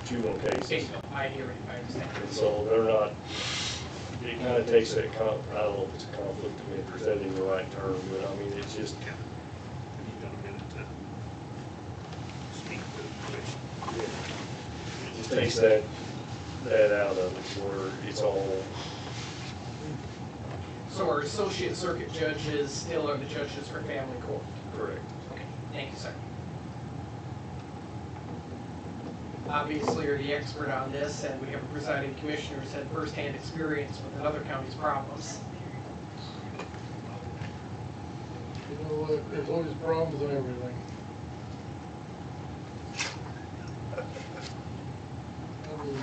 juvenile Okay, cases. I hear it, I understand. And so they're not, it kind of takes that, I don't know if it's a conflict of interest, that ain't the right term, but I mean, it's just. It just takes that out of it, where it's all. So our associate circuit judges still are the judges for family court? Correct. Okay, thank you, sir. Obviously, you're the expert on this, and we have a presiding commissioner who's had firsthand experience with another county's problems. You know what, there's always problems in everything. I mean,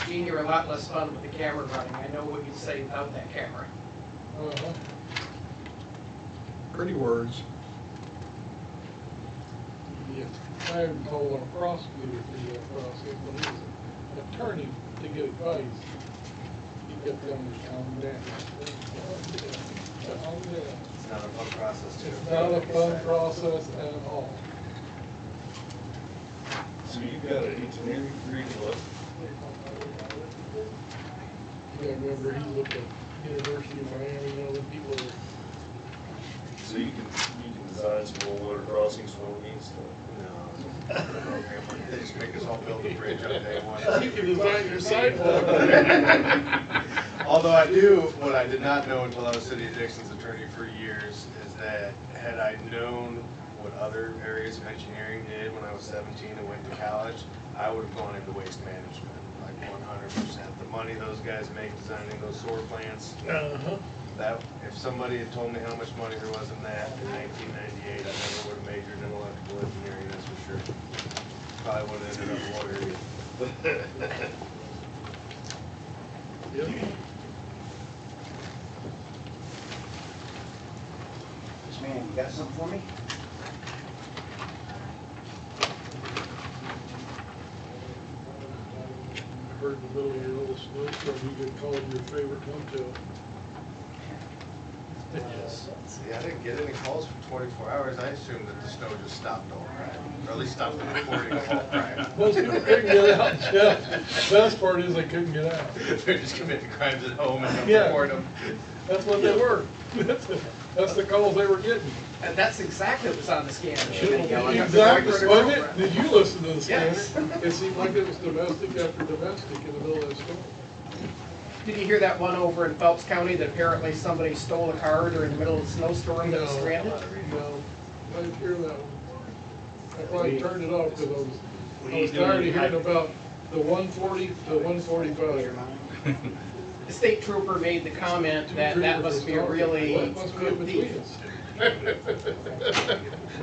Gene, you're a lot less fun with the camera running. I know what you'd say without that camera. uh-huh. Pretty words. Yeah, I haven't told a prosecutor through that process, but he was an attorney to get advice. He kept telling me, calm down. Calm down. It's not a fun process, too. It's not a fun process at all. So you've got an engineering degree, what? Yeah, remember, he looked at University of Miami, you know, the people are. So you can design some old water crossings for me and stuff. No. They just make us all build a bridge on day one. You can design your sidewalk. Although I do, what I did not know until I was City of Dixon's attorney for years is that had I known what other areas of engineering did when I was 17 and went to college, I would have gone into waste management, like 100%. The money those guys make designing those sewer plants, Uh-huh. that, if somebody had told me how much money there was in that in 1998, I never would have majored in electrical engineering, that's for sure. Probably would have ended up a lawyer. Yep. This man, you got something for me? I heard in the middle of your little snowstorm, you get called your favorite motel. See, I didn't get any calls for 24 hours. I assumed that the snow just stopped all crap, or at least stopped the recording of all crap. Most people couldn't get out, Jeff. The best part is they couldn't get out. They're just committing crimes at home and don't Yeah. report them. That's what they were. That's the calls they were getting. And that's exactly what was on the scanner. Exactly, wasn't it? Did you listen to the scanner? Yes. It seemed like it was domestic after domestic in the middle of that storm. Did you hear that one over in Phelps County that apparently somebody stole a car during the middle of the snowstorm that was stranded? No, I didn't hear that one. I probably turned it off because I was tired of hearing about the 140, the 145. The state trooper made the comment that that must be a really good deal.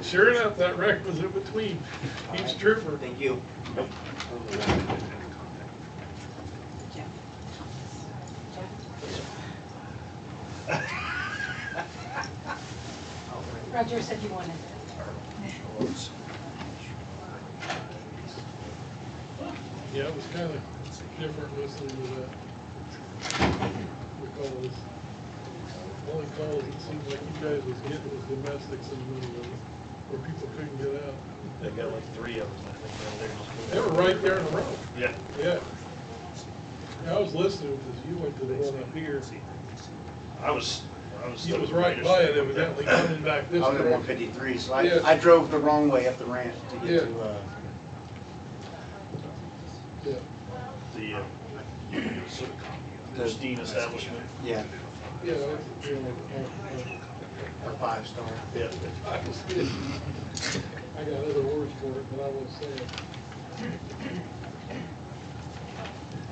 Sure enough, that wreck was in between each trooper. Thank you. Roger said you wanted it. Yeah, it was kind of different listening to that. The calls. Only calls it seemed like you guys was getting was domestics in the middle of it, where people couldn't get out. They got like 3 of them, I think, down there. They were right there in the road. Yeah. Yeah. I was listening because you went to the one up here. I was. You was right by it evidently coming back this I was at way. 153, so Yeah. I drove the wrong way up the ramp to get Yeah. to, Yeah. The steam establishment. yeah, Yeah, that's, you know, a 5-star. Yeah. I got other words for it, but I won't say it.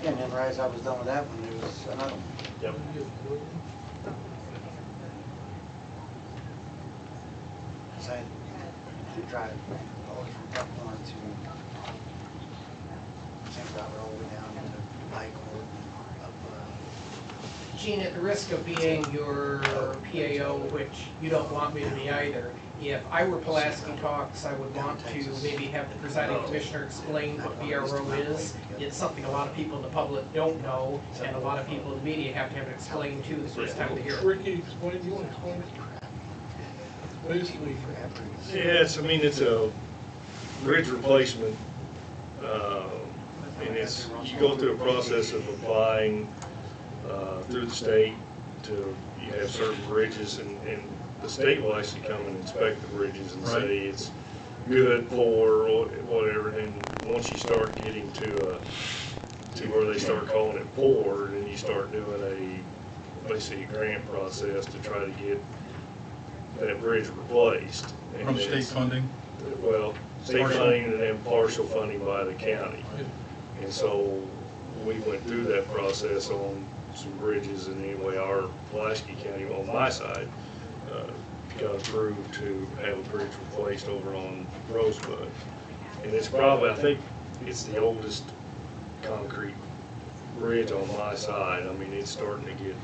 Yeah, and then right as I was done with that one, there was another one. Yep. So I drive all the way from Buckhorn to St. Robert, all the way down to Lycord, up, Gene, at the risk of being your PAO, which you don't want me to be either, if I were Pulaski Talks, I would want to maybe have the presiding commissioner explain what BRO is. It's something a lot of people in the public don't know, and a lot of people in the media have to have it explained to the first time they hear it. Ricky, explain, you want to explain it? Basically, Yeah, it's a bridge replacement, and you go through a process of applying, through the state to, you have certain bridges, and the state will actually come and inspect the bridges and say it's good, poor, or whatever, and once you start getting to where they start calling it poor, then you start doing basically a grant process to try to get that bridge replaced. And From state funding? Well, state funding and then partial funding by the county. And so we went through that process on some bridges, and anyway, our Pulaski County, on my side, got approved to have a bridge replaced over on Rosebud. And it's probably, I think it's the oldest concrete bridge on my side. I mean, it's starting to get,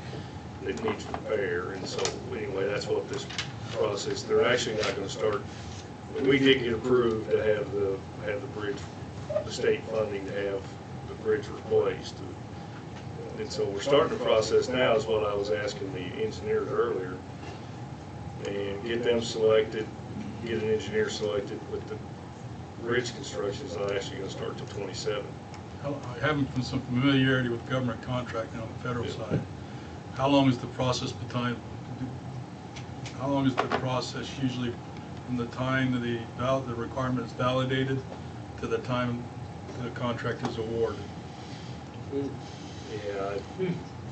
it needs repair, and so anyway, that's what this process, they're actually not gonna start, we did get approved to have the bridge, the state funding to have the bridge replaced. And so we're starting the process now, is what I was asking the engineers earlier, and get them selected, get an engineer selected, with the bridge construction is not actually gonna start till 27. Having some familiarity with government contracting on the federal side, how long is the process usually from the time that the requirement is validated to the time the contract is awarded? Yeah.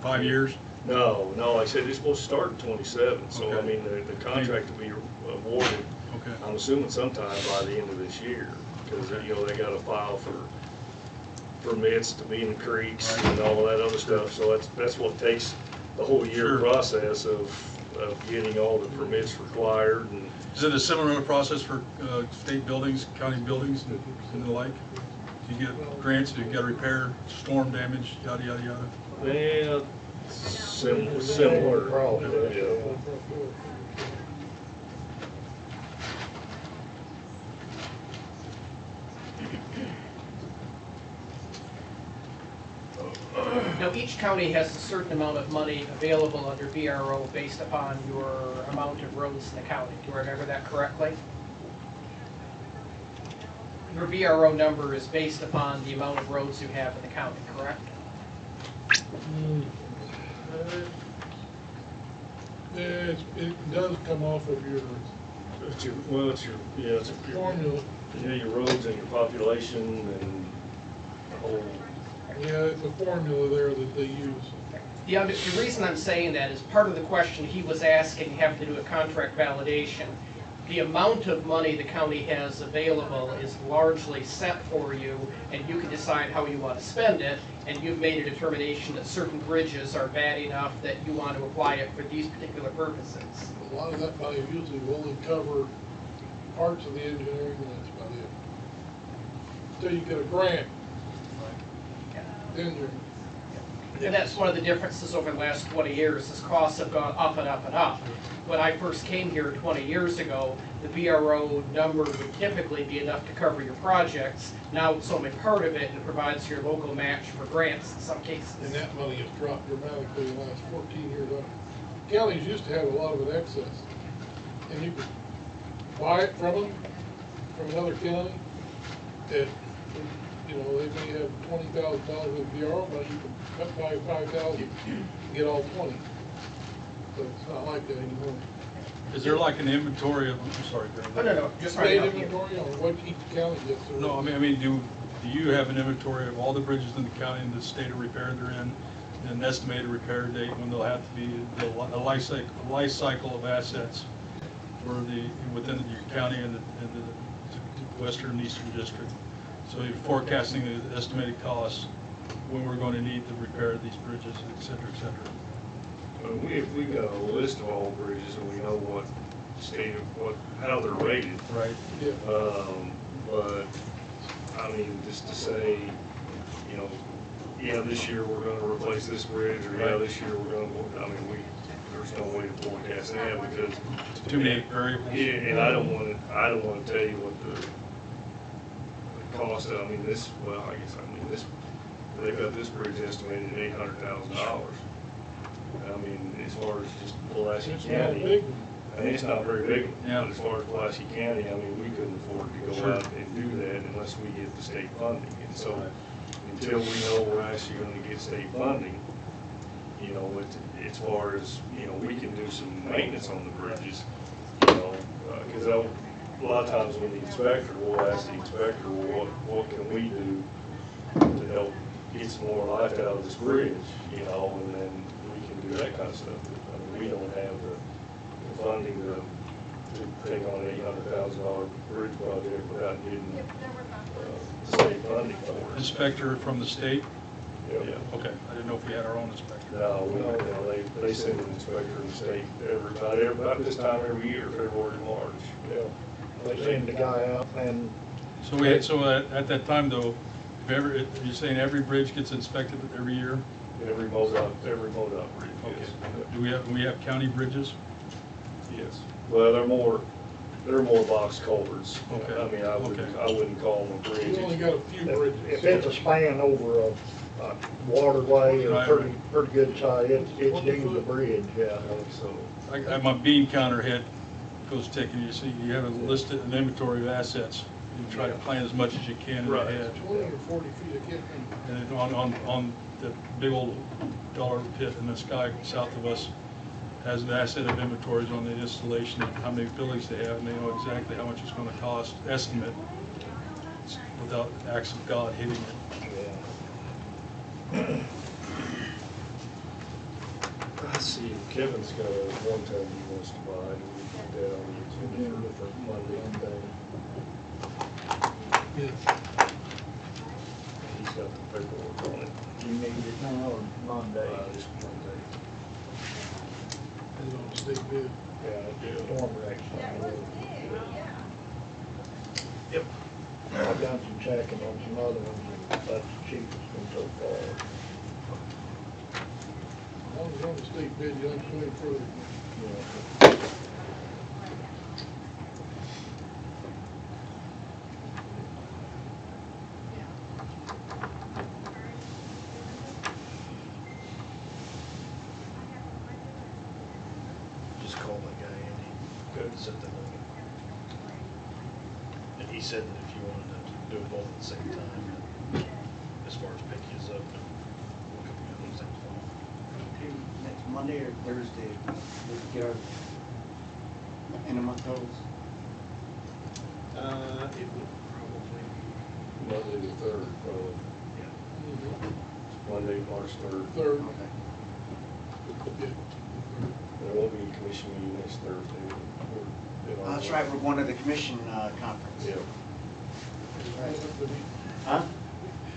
5 years? No, like I said, it's supposed to start in 27, so I Okay. mean, the contract will be awarded, Okay. I'm assuming sometime by the end of this year, because, you know, they gotta file for permits to be in the creeks and all that other stuff, so that's what takes the whole year Sure. process of getting all the permits required. And Is it a similar process for state buildings, county buildings, and the like? Do you get grants, do you get repair, storm damage, yada, yada, yada? yeah, similar. Yeah. Now, each county has a certain amount of money available under BRO based upon your amount of roads in the county. Do I remember that correctly? Your BRO number is based upon the amount of roads you have in the county, correct? Yeah, it does come off of your It's your formula. Yeah, your roads and your population and the whole. Yeah, it's a formula there that they use. The reason I'm saying that is part of the question he was asking, having to do a contract validation. The amount of money the county has available is largely set for you, and you can decide how you want to spend it, and you've made a determination that certain bridges are bad enough that you want to apply it for these particular purposes. A lot of that money usually will only cover parts of the engineering, and that's about it. Until you get a grant, then you're. And that's one of the differences over the last 20 years, is costs have gone up and up and up. When I first came here 20 years ago, the BRO number would typically be enough to cover your projects. Now it's only part of it, and it provides your local match for grants in some cases. And that money has dropped dramatically in the last 14 years. Counties used to have a lot of it excess, and you could buy it from them, from another county, at you know, they may have $20,000 of VRO money, you can cut by 5,000, get all 20. But it's not like that anymore. Is there like an inventory of, I'm sorry, Barry. Oh, no, just right State now. inventory on what each county gets. No, I mean, do you have an inventory of all the bridges in the county and the state of repair they're in, and an estimated repair date when they'll have to be, a life cycle of assets for within your county and the western and eastern district? So you're forecasting the estimated costs when we're going to need to repair these bridges, et cetera, et cetera. If we got a list of all bridges and we know what state of, how they're rated. Right. Yeah. But, I mean, just to say, you know, yeah, this year we're gonna replace this bridge, or yeah, this year we're gonna, I mean, there's no way to forecast that because. Too many variables. Yeah, and I don't wanna tell you what the cost, I mean, this, they got this bridge estimated at $800,000. I mean, as far as just Pulaski It's not County, big. and it's not very big, Yeah. but as far as Pulaski County, I mean, we couldn't afford to go Sure. out and do that unless we get the state funding. And so, until we know we're actually gonna get state funding, you know, as far as, you know, we can do some maintenance on the bridges, you know, cause a lot of times when the inspector, we'll ask the inspector, well, what can we do to help get some more life out of this bridge, you know, and then we can do that kind of stuff. I mean, we don't have the funding to take on an $800,000 bridge project without getting state funding for it. Inspector from the state? Yeah. Okay, I didn't know if we had our own inspector. No, we don't, you know, they send an inspector in the state about this time every year, February, March. Yeah, they send the guy out and So at that time though, you're saying every bridge gets inspected every year? Every MoDOT bridge, Okay. yes. Do we have county bridges? Yes. Well, they're more box culverts. Okay. I mean, I wouldn't call them a bridge. We only got a few bridges. if it's a span over a waterway, a Right. pretty good size, it's deemed a bridge, yeah. So, My bean counter head goes ticking. You see, you have a list, an inventory of assets. You try to plan as much as you can in Right. ahead. 20 or 40 feet, I can't remember. And then on the big old dollar pit in the sky south of us has an asset of inventories on the installation, and how many buildings they have, and they know exactly how much it's gonna cost, estimate, without acts of God hitting it. Yeah. let's see, Kevin's got a one-ton he wants to buy, and we put that on the agenda for Monday. Yeah. He's got the paperwork on it. You need it now or Monday? This Monday. It's on the state bid. Yeah, Storm wreck. Yep. I've done some checking on some other ones, and that's the cheapest one so far. As long as it's on the state bid, you don't have to go any further. Yeah. Just call that guy Andy. Good. Set them up. And he said that if you wanted to do it both at the same time, as far as picking us up, we'll come together and things. Next Monday or Thursday, we get our end of month totals. It would probably be, Monday the 3rd, probably. Mhm. Monday, March 3rd. Third. Okay. Yeah. There won't be a commission meeting next Thursday. That's right, we're going to the commission conference. Yeah. You don't have to meet, Huh?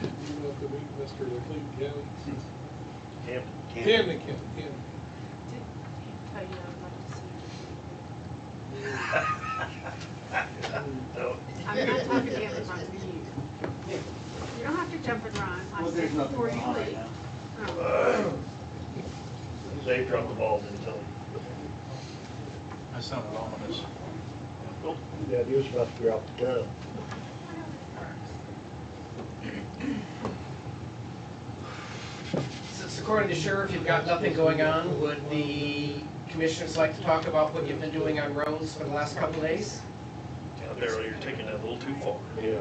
you don't have to meet Mr. Cleveland County. Camden. Camden County, Camden. But, you know, I'd like to see No. I'm not talking to him in front of you. You don't have to jump and run. I Well, there's said nothing before going you on right leave. now. Oh. They dropped the ball, didn't tell you. That sounded ominous. Well, Yeah, it is about to be off the cuff. Since according to Sheriff, you've got nothing going on, would the commissioners like to talk about what you've been doing on roads for the last couple of days? Darryl, you're taking that a little too far. Yeah.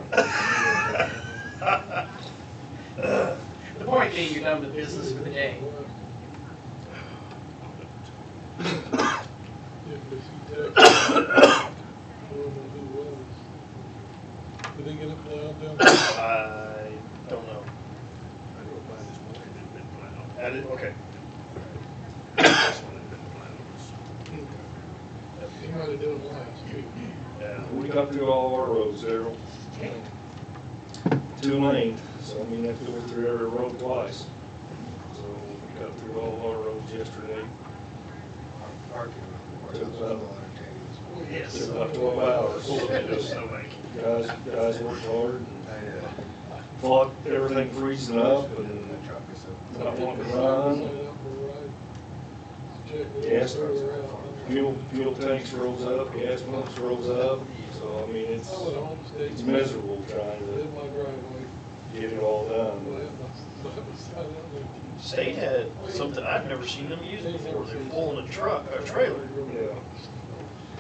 The point being, you're done with business for the day. Did they get it plowed down? I don't know. I drove by this morning, it'd been plowed. I did, okay. This one had been plowed. He might have done it last week. Yeah. We got through all our roads, Daryl. 2 lane, so I mean, have to go through every road twice. So we got through all our roads yesterday. Yes. Took about 12 hours. So like, Guys worked hard and fought everything freezing up and not wanting to run. Gas, fuel tanks froze up, gas pumps froze up, so I mean, it's miserable trying to In my driveway. get it all done. State had something I've never seen them use before. They're pulling a truck, a trailer, Yeah.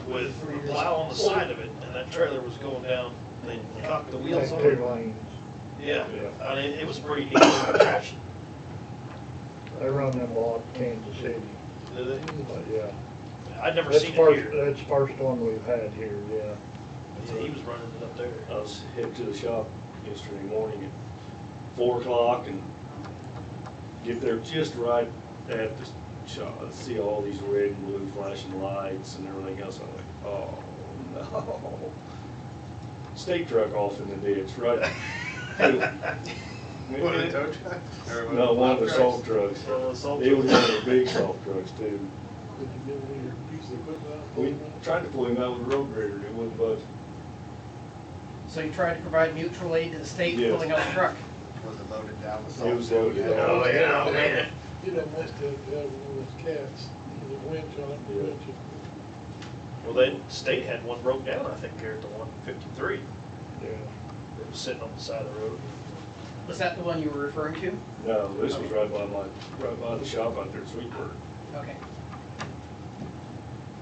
with a plow on the side of it, and that trailer was going down. They cocked the wheels on Take it. 2 lanes. Yeah, I mean, it was pretty neat. Trash. They run them a lot in Kansas City, Did they? but yeah. I'd never That's seen it first, here. that's the first one we've had here, yeah. Yeah, he was running it up there. I was headed to the shop yesterday morning at 4 o'clock and get there just right at the shop, see all these red and blue flashing lights and everything else. I'm like, oh no. State truck off in the ditch, right? What, a tow truck? Or No, one of the trucks? salt trucks. It was one of the big salt trucks too. Did you get one of your piece of equipment out? We tried to pull him out with a road grader, it wouldn't budge. So you tried to provide mutual aid to the state Yes. pulling out the truck. Was it loaded down with It salt? was loaded down. Oh, yeah, oh, man. You know, must have had one of those cats, with a winch on it, Yeah. winch it. Well, then, state had one broke down, I think, here at the 153. Yeah. It was sitting on the side of the road. Was that the one you were referring to? No, this was right by the shop out there at Sweetburg. Okay.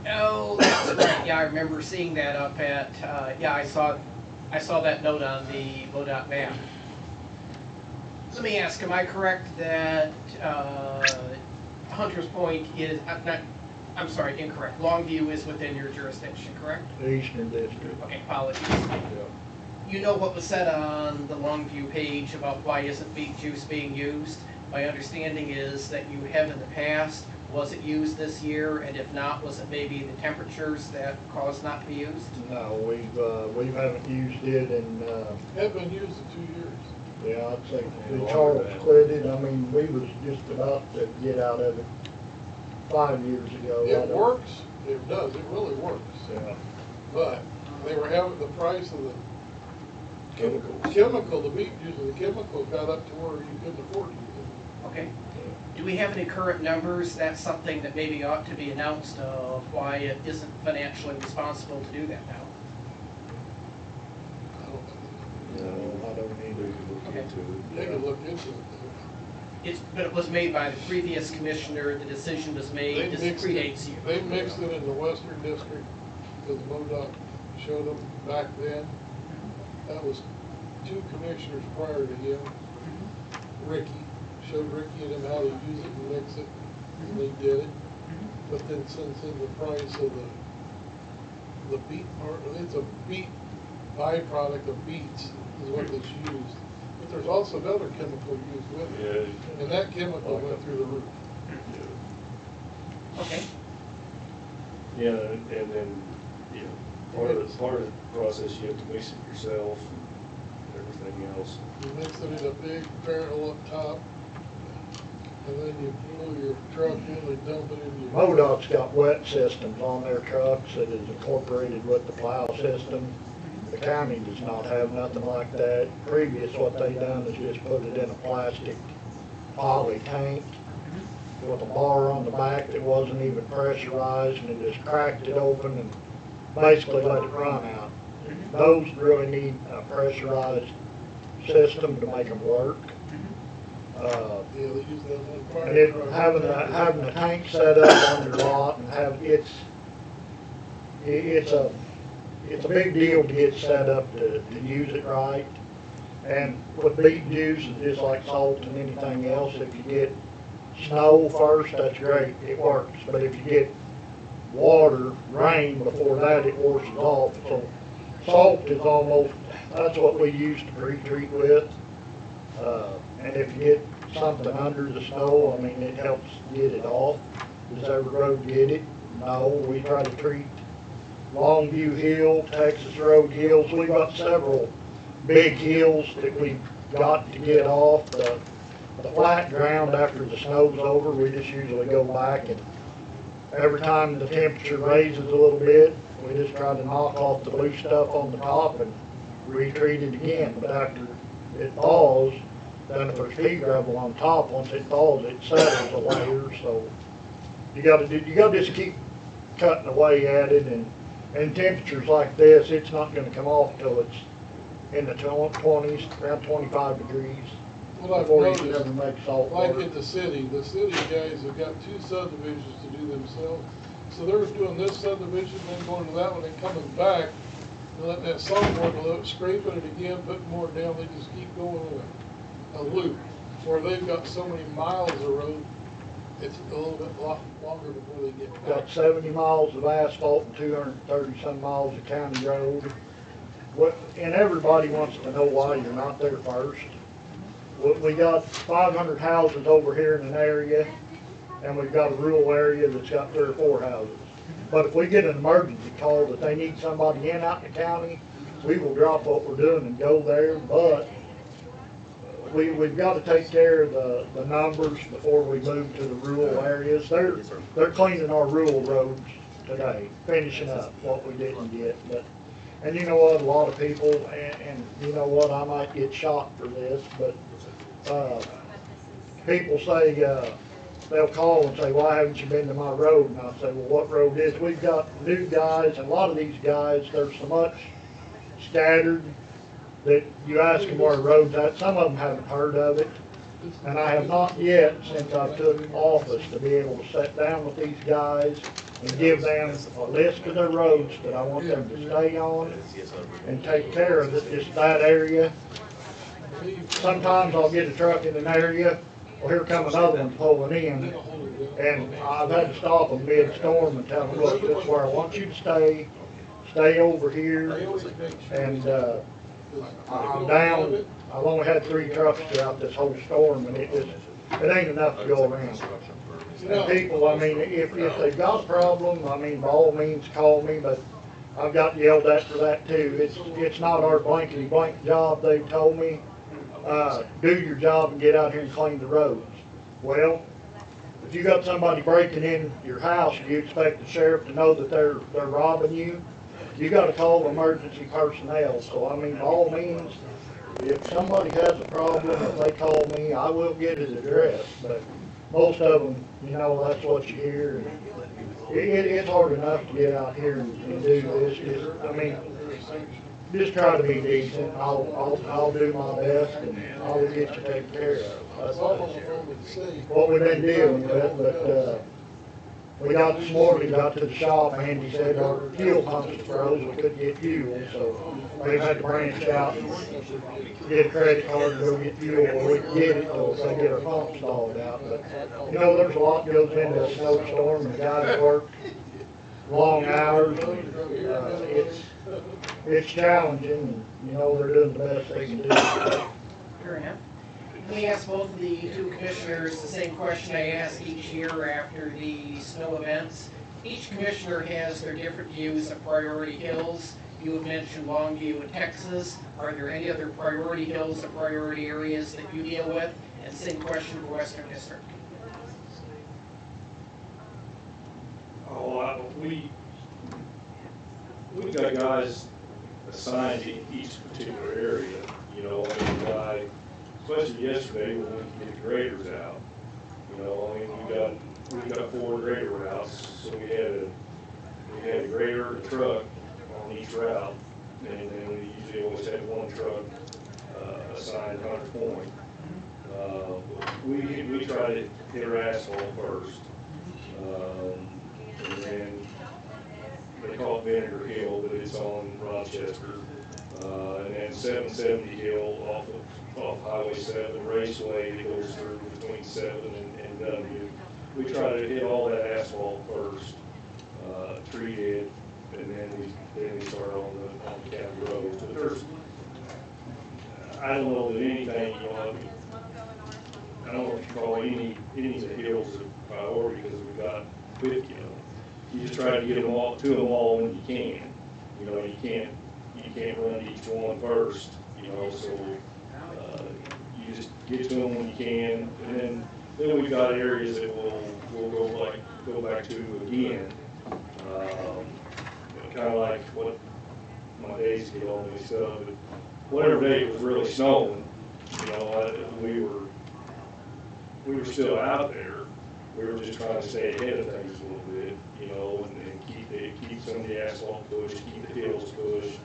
Oh, that's right, yeah, I remember seeing that up at, yeah, I saw that note on the MoDOT map. Let me ask, am I correct that, Hunter's Point is, I'm sorry, incorrect, Longview is within your jurisdiction, correct? The Eastern District. Okay, apologies. Yeah. You know what was said on the Longview page about why isn't beet juice being used? My understanding is that you have in the past. Was it used this year? And if not, was it maybe the temperatures that caused not to be used? No, we haven't used it in, Have been used in 2 years. yeah, I'd say the Charles quit it. I mean, we was just about to get out of it 5 years ago. It works, it does, it really works. Yeah. But they were having the price of the Chemicals. chemical, the beet juice, the chemical got up to where you couldn't afford to use it. Okay. Do we have any current numbers? That's something that maybe ought to be announced of why it isn't financially responsible to do that now. I don't know. No, I don't We either. could look Okay. into it. They could look into it. But it was made by the previous commissioner, the decision was made, this mixed predates it- you. They mixed it in the Western District, because MoDOT showed them back then. That was 2 commissioners prior to him. Ricky, showed Ricky and him how to use it and mix it, and they did it. But then since then, the price of the beet, or it's a beet byproduct of beets is what that's used. But there's also another chemical used with it, Yeah. and that chemical went through the roof. Okay. Yeah, and then, you know, part of the process, you have to mix it yourself and everything else. You mix it in a big barrel up top, and then you pull your truck in and dump it in your. MoDOT's got wet systems on their trucks that is incorporated with the plow system. The county does not have nothing like that. Previous, what they done is just put it in a plastic poly tank with a bar on the back that wasn't even pressurized, and it just cracked it open and basically let it run out. Those really need a pressurized system to make them work. Yeah, they use that one fire And it, truck. having the tank set up on your lot and have, it's a big deal to get set up to use it right. And with beet juice, it's just like salt and anything else. If you get snow first, that's great, it works. But if you get water, rain before that, it washes off. So salt is almost, that's what we use to pre-treat with. And if you get something under the snow, I mean, it helps get it off. Does every road get it? No, we try to treat Longview Hill, Texas Road hills. We've got several big hills that we've got to get off. The flat ground after the snow's over, we just usually go back, and every time the temperature raises a little bit, we just try to knock off the loose stuff on the top and retreat it again. But after it thaws, then if there's pea gravel on top, once it thaws, it settles a layer. So you gotta just keep cutting away at it, and temperatures like this, it's not gonna come off till it's in the 20s, around 25 degrees. What I've Before you can noticed, ever make salt like water. in the city guys have got 2 subdivisions to do themselves. So they're doing this subdivision, then going to that one, and coming back, and letting that salt water below, scraping it again, putting more down. They just keep going in a loop. Where they've got so many miles of road, it's a little bit longer before they get back. Got 70 miles of asphalt and 230 some miles of county road. And everybody wants to know why you're not there first. We got 500 houses over here in an area, and we've got a rural area that's got 3 or 4 houses. But if we get an emergency call that they need somebody in out in the county, we will drop what we're doing and go there. But we've got to take care of the numbers before we move to the rural areas. They're cleaning our rural roads today, finishing up what we didn't get. And you know what, a lot of people, and you know what, I might get shot for this, but people say, they'll call and say, why haven't you been to my road? And I say, well, what road is? We've got new guys, and a lot of these guys, there's so much scattered that you ask them where the road's at. Some of them haven't heard of it. And I have not yet, since I took office, to be able to sit down with these guys and give them a list of their roads that I want them to stay on and take care of it, just that area. Sometimes I'll get a truck in an area, well, here come another one pulling in, and I've had to stop them mid-storm and tell them, look, this is where I want you to stay over here, and I'm down. I've only had 3 trucks throughout this whole storm, and it ain't enough to go around. And people, I mean, if they've got a problem, I mean, by all means, call me, but I've got yelled at for that too. It's not our blankety blank job, they've told me. Do your job and get out here and clean the roads. Well, if you got somebody breaking in your house, do you expect the sheriff to know that they're robbing you? You gotta call emergency personnel. So I mean, by all means, if somebody has a problem, if they call me, I will get it addressed. But most of them, you know, that's what you hear. It's hard enough to get out here and do this. I mean, just try to be decent. I'll do my best, and I'll get you taken care of. That's what we've been dealing with. But we got this morning, got to the shop, and he said our fuel pumps was froze. We couldn't get fuel, so we've had to branch out and get a credit card and go get fuel, or we can get it till they get our pumps stalled out. But you know, there's a lot that goes into a snowstorm, and the guys work long hours. And, it's challenging, and you know, they're doing the best they can do. Fair enough. Let me ask both of the 2 commissioners the same question I ask each year after the snow events. Each commissioner has their different views of priority hills. You have mentioned Longview in Texas. Are there any other priority hills or priority areas that you deal with? And same question for Western District. Oh, we've got guys assigned to each particular area. You know, I mean, the guy, especially yesterday when we get the graders out. You know, I mean, we got 4 grader routes, so we had a grader, a truck on each route, and then we usually always had 1 truck assigned 100 point. We try to hit our asphalt first, and then they call it Vinegar Hill, but it's on Rochester. And then 770 Hill off Highway 7 Raceway that goes through between 7 and W. We try to hit all that asphalt first, treat it, and then we start on the county road. But there's, I don't know that anything, you know, I don't know if you call any of the hills a priority because we've got 50 of them. You just try to get them all, to them all when you can. You know, you can't run each one first, you know, so you just get to them when you can. And then we've got areas that we'll go back to again. Kind of like what my days get on me stuff, but whatever day it was really snowing, you know, we were still out there. We were just trying to stay ahead of things a little bit, you know, and keep some of the asphalt pushed, keep the hills pushed.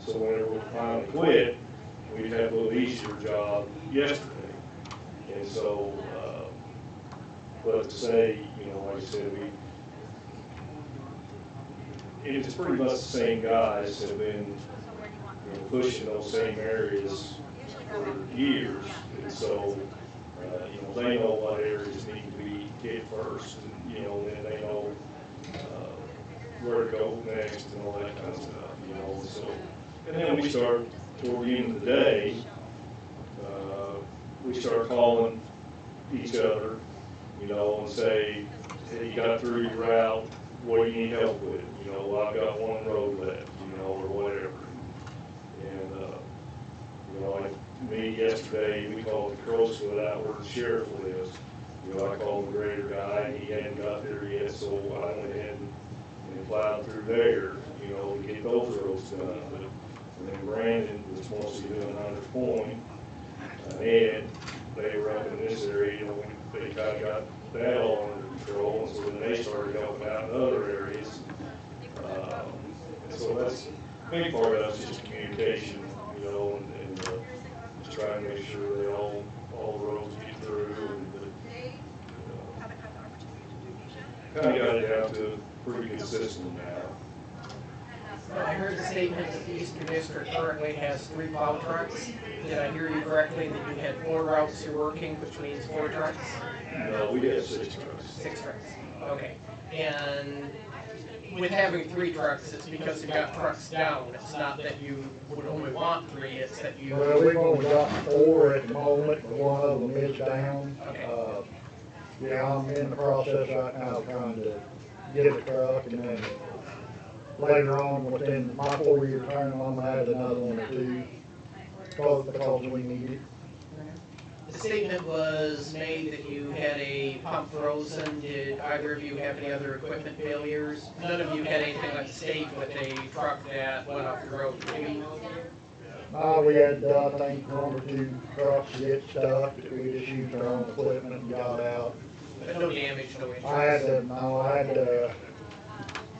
So whenever we finally quit, we'd have a little easier job yesterday. And so, but to say, you know, like I said, it's pretty much the same guys that have been, you know, pushing those same areas for years. And so, you know, they know what areas need to be hit first, and, you know, then they know where to go next and all that kind of stuff, you know. So, and then we start, toward the end of the day, we start calling each other, you know, and say, hey, you got through your route, what do you need help with? You know, well, I've got one road left, you know, or whatever. And, you know, like me yesterday, we called the Crowsfoot out where the sheriff lives. You know, I called the grader guy, and he hadn't got there yet, so I went ahead and plowed through there, you know, to get those roads done. But, and then Brandon was mostly doing Hunter's Point, and they were up in this area, you know, they kind of got that all under control, and so then they started helping out in other areas. And so that's a big part of that's just communication, you know, and just trying to make sure they all the roads get through, and kind of got it down to pretty good system now. Well, I heard the statement that the Eastern District currently has 3 plow trucks. Did I hear you correctly that you had 4 routes you're working, which means 4 trucks? No, we had 6 trucks. 6 trucks, okay. And with having 3 trucks, it's because you've got trucks down. It's not that you would only want 3, it's that you... Well, we've only got 4 at the moment, but one of them is down. Okay. Yeah, I'm in the process right now of trying to get a truck, and then later on, within my 4-year term, I'm gonna add another one or 2, because we need it. The statement was made that you had a pump frozen. Did either of you have any other equipment failures? None of you had anything like the state with a truck that went off the road, did you? We had, I think, 1 or 2 trucks get stuck that we just used our own equipment and got out. But no damage, no injuries?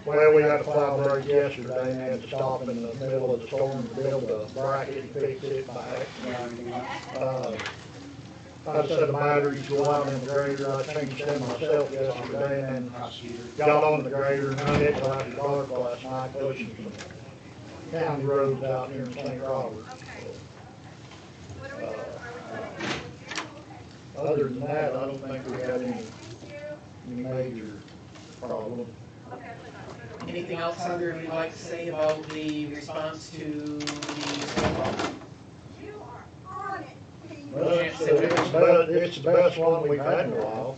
Well, we had a plow break yesterday and had to stop in the middle of the storm to build a bracket and fix it back. I said the batteries go out in the grader. I changed them myself yesterday and got on the grader and run it till after dark last night pushing some county roads out here in St. Robert. Other than that, I don't think we had any major problem. Anything else either of you'd like to say about the response to the snowfall? Well, it's the best one we've had in a while.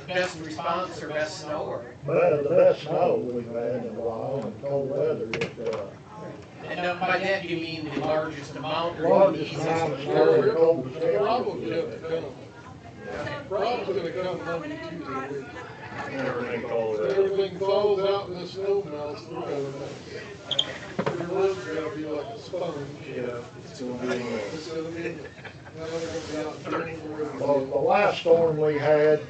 Best response or best snow? Or? But the best snow we've had in a while, and cold weather. And by that you mean the largest amount? Largest amount of snow and coldest ever. Problem's gonna come Monday, Tuesday. Everything falls out and the snow melts. Your road's gonna be like a sponge. Yeah, it's gonna be. It's gonna be. Well, the last storm we had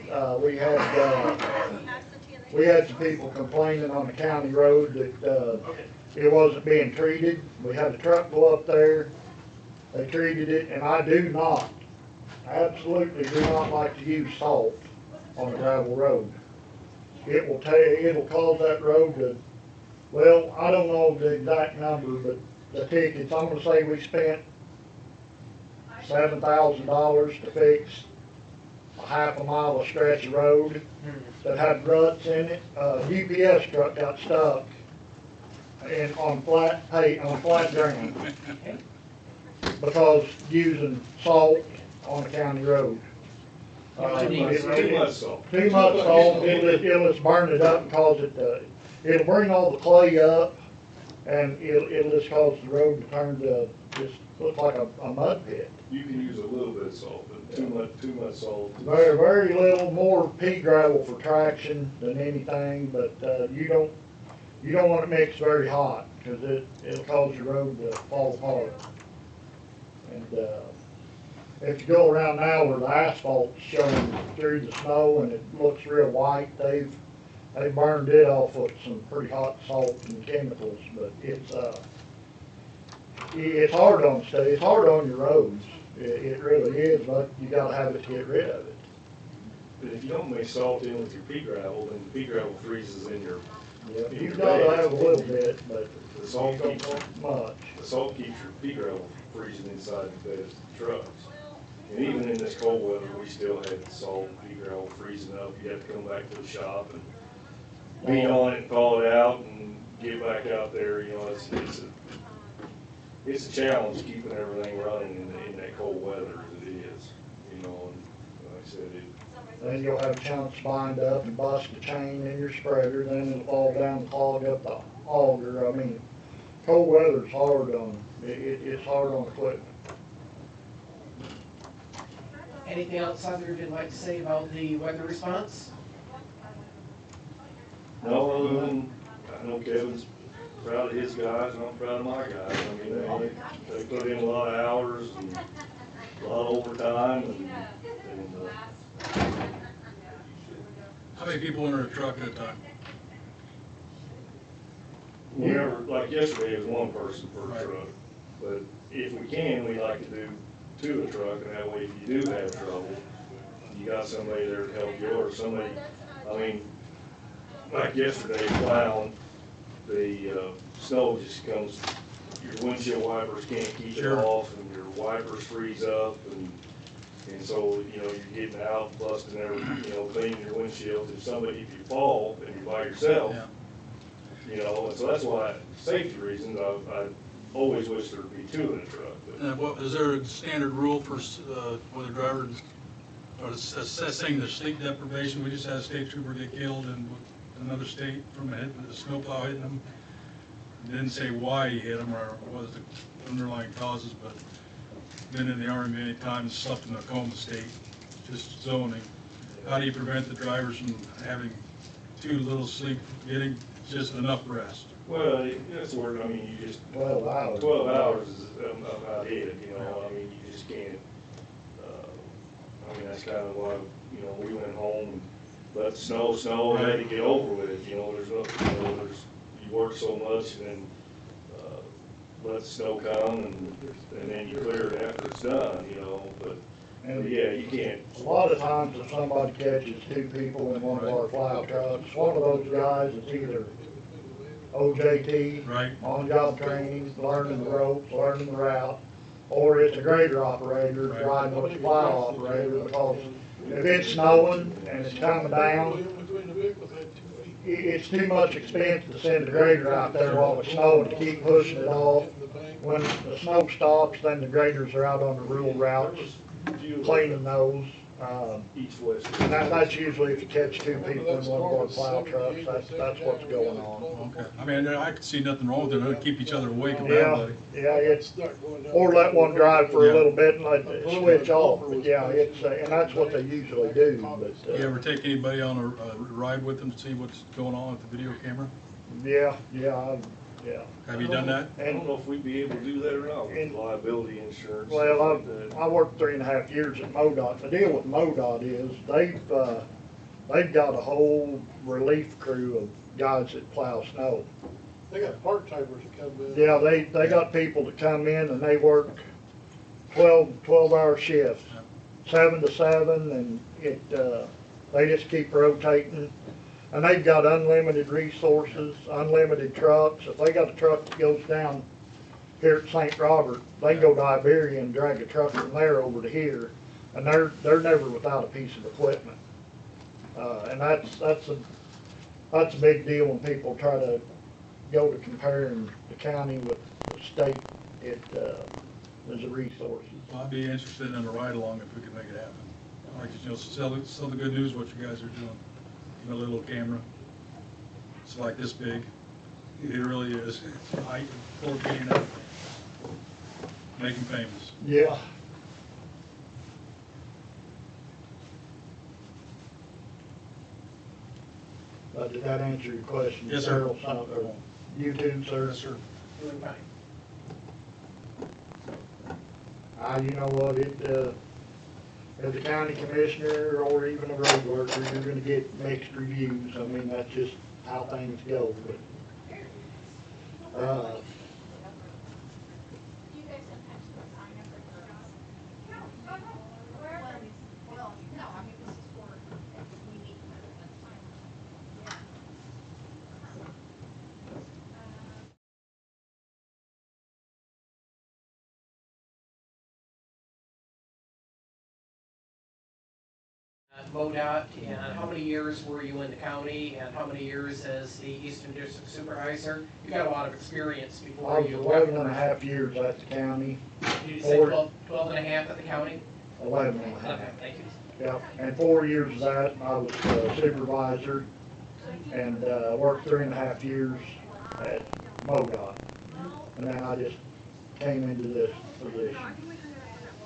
some people complaining on the county road that it wasn't being treated. We had a truck go up there. They treated it, and I absolutely do not like to use salt on a gravel road. It'll cause that road to, well, I don't know the exact number, but the tickets, I'm gonna say we spent $7,000 to fix a half a mile of stretch of road that had ruts in it. UPS truck got stuck on flat ground because using salt on a county road. Too much salt. Too much salt, it'll just burn it up and cause it to, it'll bring all the clay up and it'll just cause the road to turn to, just look like a mud pit. You can use a little bit of salt, but too much salt. Very, very little, more pea gravel for traction than anything, but, you don't want it mixed very hot, cause it'll cause the road to fall apart. And, if you go around now where the asphalt's showing through the snow and it looks real white, they burned it off with some pretty hot salt and chemicals, but it's hard on it's hard on your roads. It really is, but you gotta have it to get rid of it. But if you don't mix salt in with your pea gravel, then the pea gravel freezes in your, You've gotta have a little bit, but the salt don't keeps, want much. the salt keeps your pea gravel freezing inside the bed of the trucks. And even in this cold weather, we still had salt and pea gravel freezing up. You have to come back to the shop and beat on it and thaw it out and get back out there. You know, it's a challenge keeping everything running in that cold weather as it is. You know, and like I said, Then you'll have a chance to bind up and bust a chain in your spreader, then it'll fall down and clog up the auger. I mean, cold weather's hard on, it's hard on equipment. Anything else Senator would like to say about the weather response? no, other than, I know Kevin's proud of his guys and I'm proud of my guys. I mean, they put in a lot of hours and a lot of overtime and How many people in a truck at a time? whenever, like yesterday, it was one person per truck. But if we can, we like to do two a truck, and that way if you do have trouble, you got somebody there to help you, or somebody, I mean, like yesterday, plowing, the snow just comes, your windshield wipers can't keep it off, and your wipers freeze up, and so, you know, you're getting out, busting everything, you know, cleaning your windshield. If you fall and you're by yourself, you know, and so that's why, safety reasons, I always wish there'd be two in a truck. But Is there a standard rule for whether drivers are assessing the sleep deprivation? We just had a state trooper get killed in another state from a snowplow hitting him. Didn't say why he hit him or what was the underlying causes, but been in the Army many times, slept in a coma state, just zoning. How do you prevent the drivers from having too little sleep, getting just enough rest? Well, that's where, I mean, you just, 12 hours. 12 hours is about it, you know, I mean, you just can't, I mean, that's kind of why, you know, we went home and let the snow, and had to get over with it, you know, there's no, you know, you work so much and then, let the snow come and then you clear it after it's done, you know, but yeah, you can't. A lot of times if somebody catches two people in one of our plow trucks, one of those guys is either OJT, on-job training, learning the ropes, learning the route, or it's a grader operator riding with the plow operator, because if it's snowing and it's coming down, it's too much expense to send a grader out there while it's snowing to keep pushing it off. When the snow stops, then the graders are out on the rural routes cleaning those. And that's usually if you catch two people in one of our plow trucks, that's what's going on. Okay. I mean, I could see nothing wrong with it. It'll keep each other awake. Yeah, it's, or let one drive for a little bit and let it switch off. But yeah, it's, and that's what they usually do. But, you ever take anybody on a ride with them to see what's going on with the video camera? Yeah. Have you done that? I don't know if we'd be able to do that or not with liability insurance. Well, I worked 3.5 years at MoDOT. The deal with MoDOT is they've got a whole relief crew of guys that plow snow. They got part-timers that come in. Yeah, they got people that come in and they work 12-hour shifts, 7 to 7, and they just keep rotating. And they've got unlimited resources, unlimited trucks. If they got a truck that goes down here at St. Robert, they can go to Iberia and drag a truck from there over to here, and they're never without a piece of equipment. And that's a big deal when people try to go to comparing the county with the state. As a resource. I'd be interested in a ride-along if we could make it happen. Like, you know, sell the good news, what you guys are doing. You know, a little camera. It's like this big. It really is. Height, 4K and up. Make him famous. Yeah. Did that answer your question? Yes, sir. You too, sir? Yes, sir. Doing fine. You know what, as a county commissioner or even a road worker, you're gonna get mixed reviews. I mean, that's just how things go, but, MoDOT, and how many years were you in the county, and how many years as the Eastern District Supervisor? You got a lot of experience I before was you. 11 and a half years at the county. Did you say 12 and a half at the county? 11 and a half. Okay, thank you. Yeah, and 4 years of that, I was supervisor, and worked 3.5 years at MoDOT. And then I just came into this position.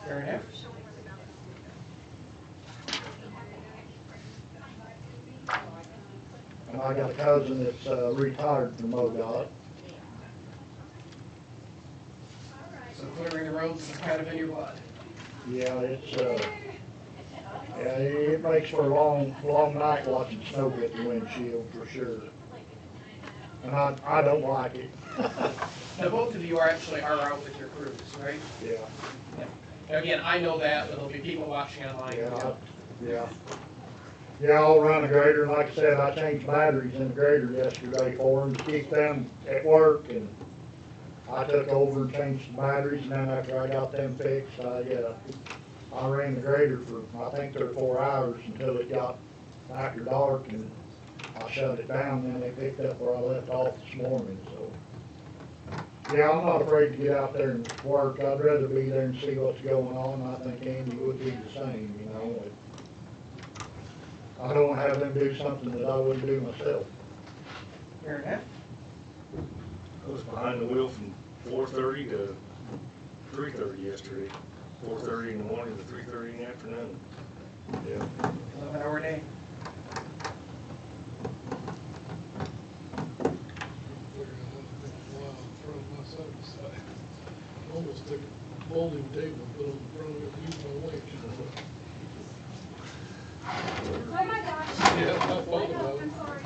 Fair enough. And I got a cousin that's retired from MoDOT. So clearing the roads is kind of in your blood. Yeah, it makes for a long night watching snow hit the windshield for sure. And I don't like it. Now, both of you are out with your crews, right? Yeah. Now, again, I know that, but there'll be people watching online. Yeah, I'll run a grader, and like I said, I changed batteries in the grader yesterday for them to keep them at work, and I took over and changed the batteries, and then after I got them fixed, I ran the grader for, I think 3 or 4 hours until it got after dark, and I shut it down, and then they picked up where I left off this morning, so. Yeah, I'm not afraid to get out there and work. I'd rather be there and see what's going on. I think Andy would be the same, you know. I don't want to have them do something that I wouldn't do myself. Fair enough. I was behind the wheel from 4:30 to 3:30 yesterday. 4:30 in the morning to 3:30 in the afternoon. Yeah. 11-hour day. Almost took a folding table and put it on the front of it and used my winch. Oh my gosh. Yeah, I thought about it. I'm sorry.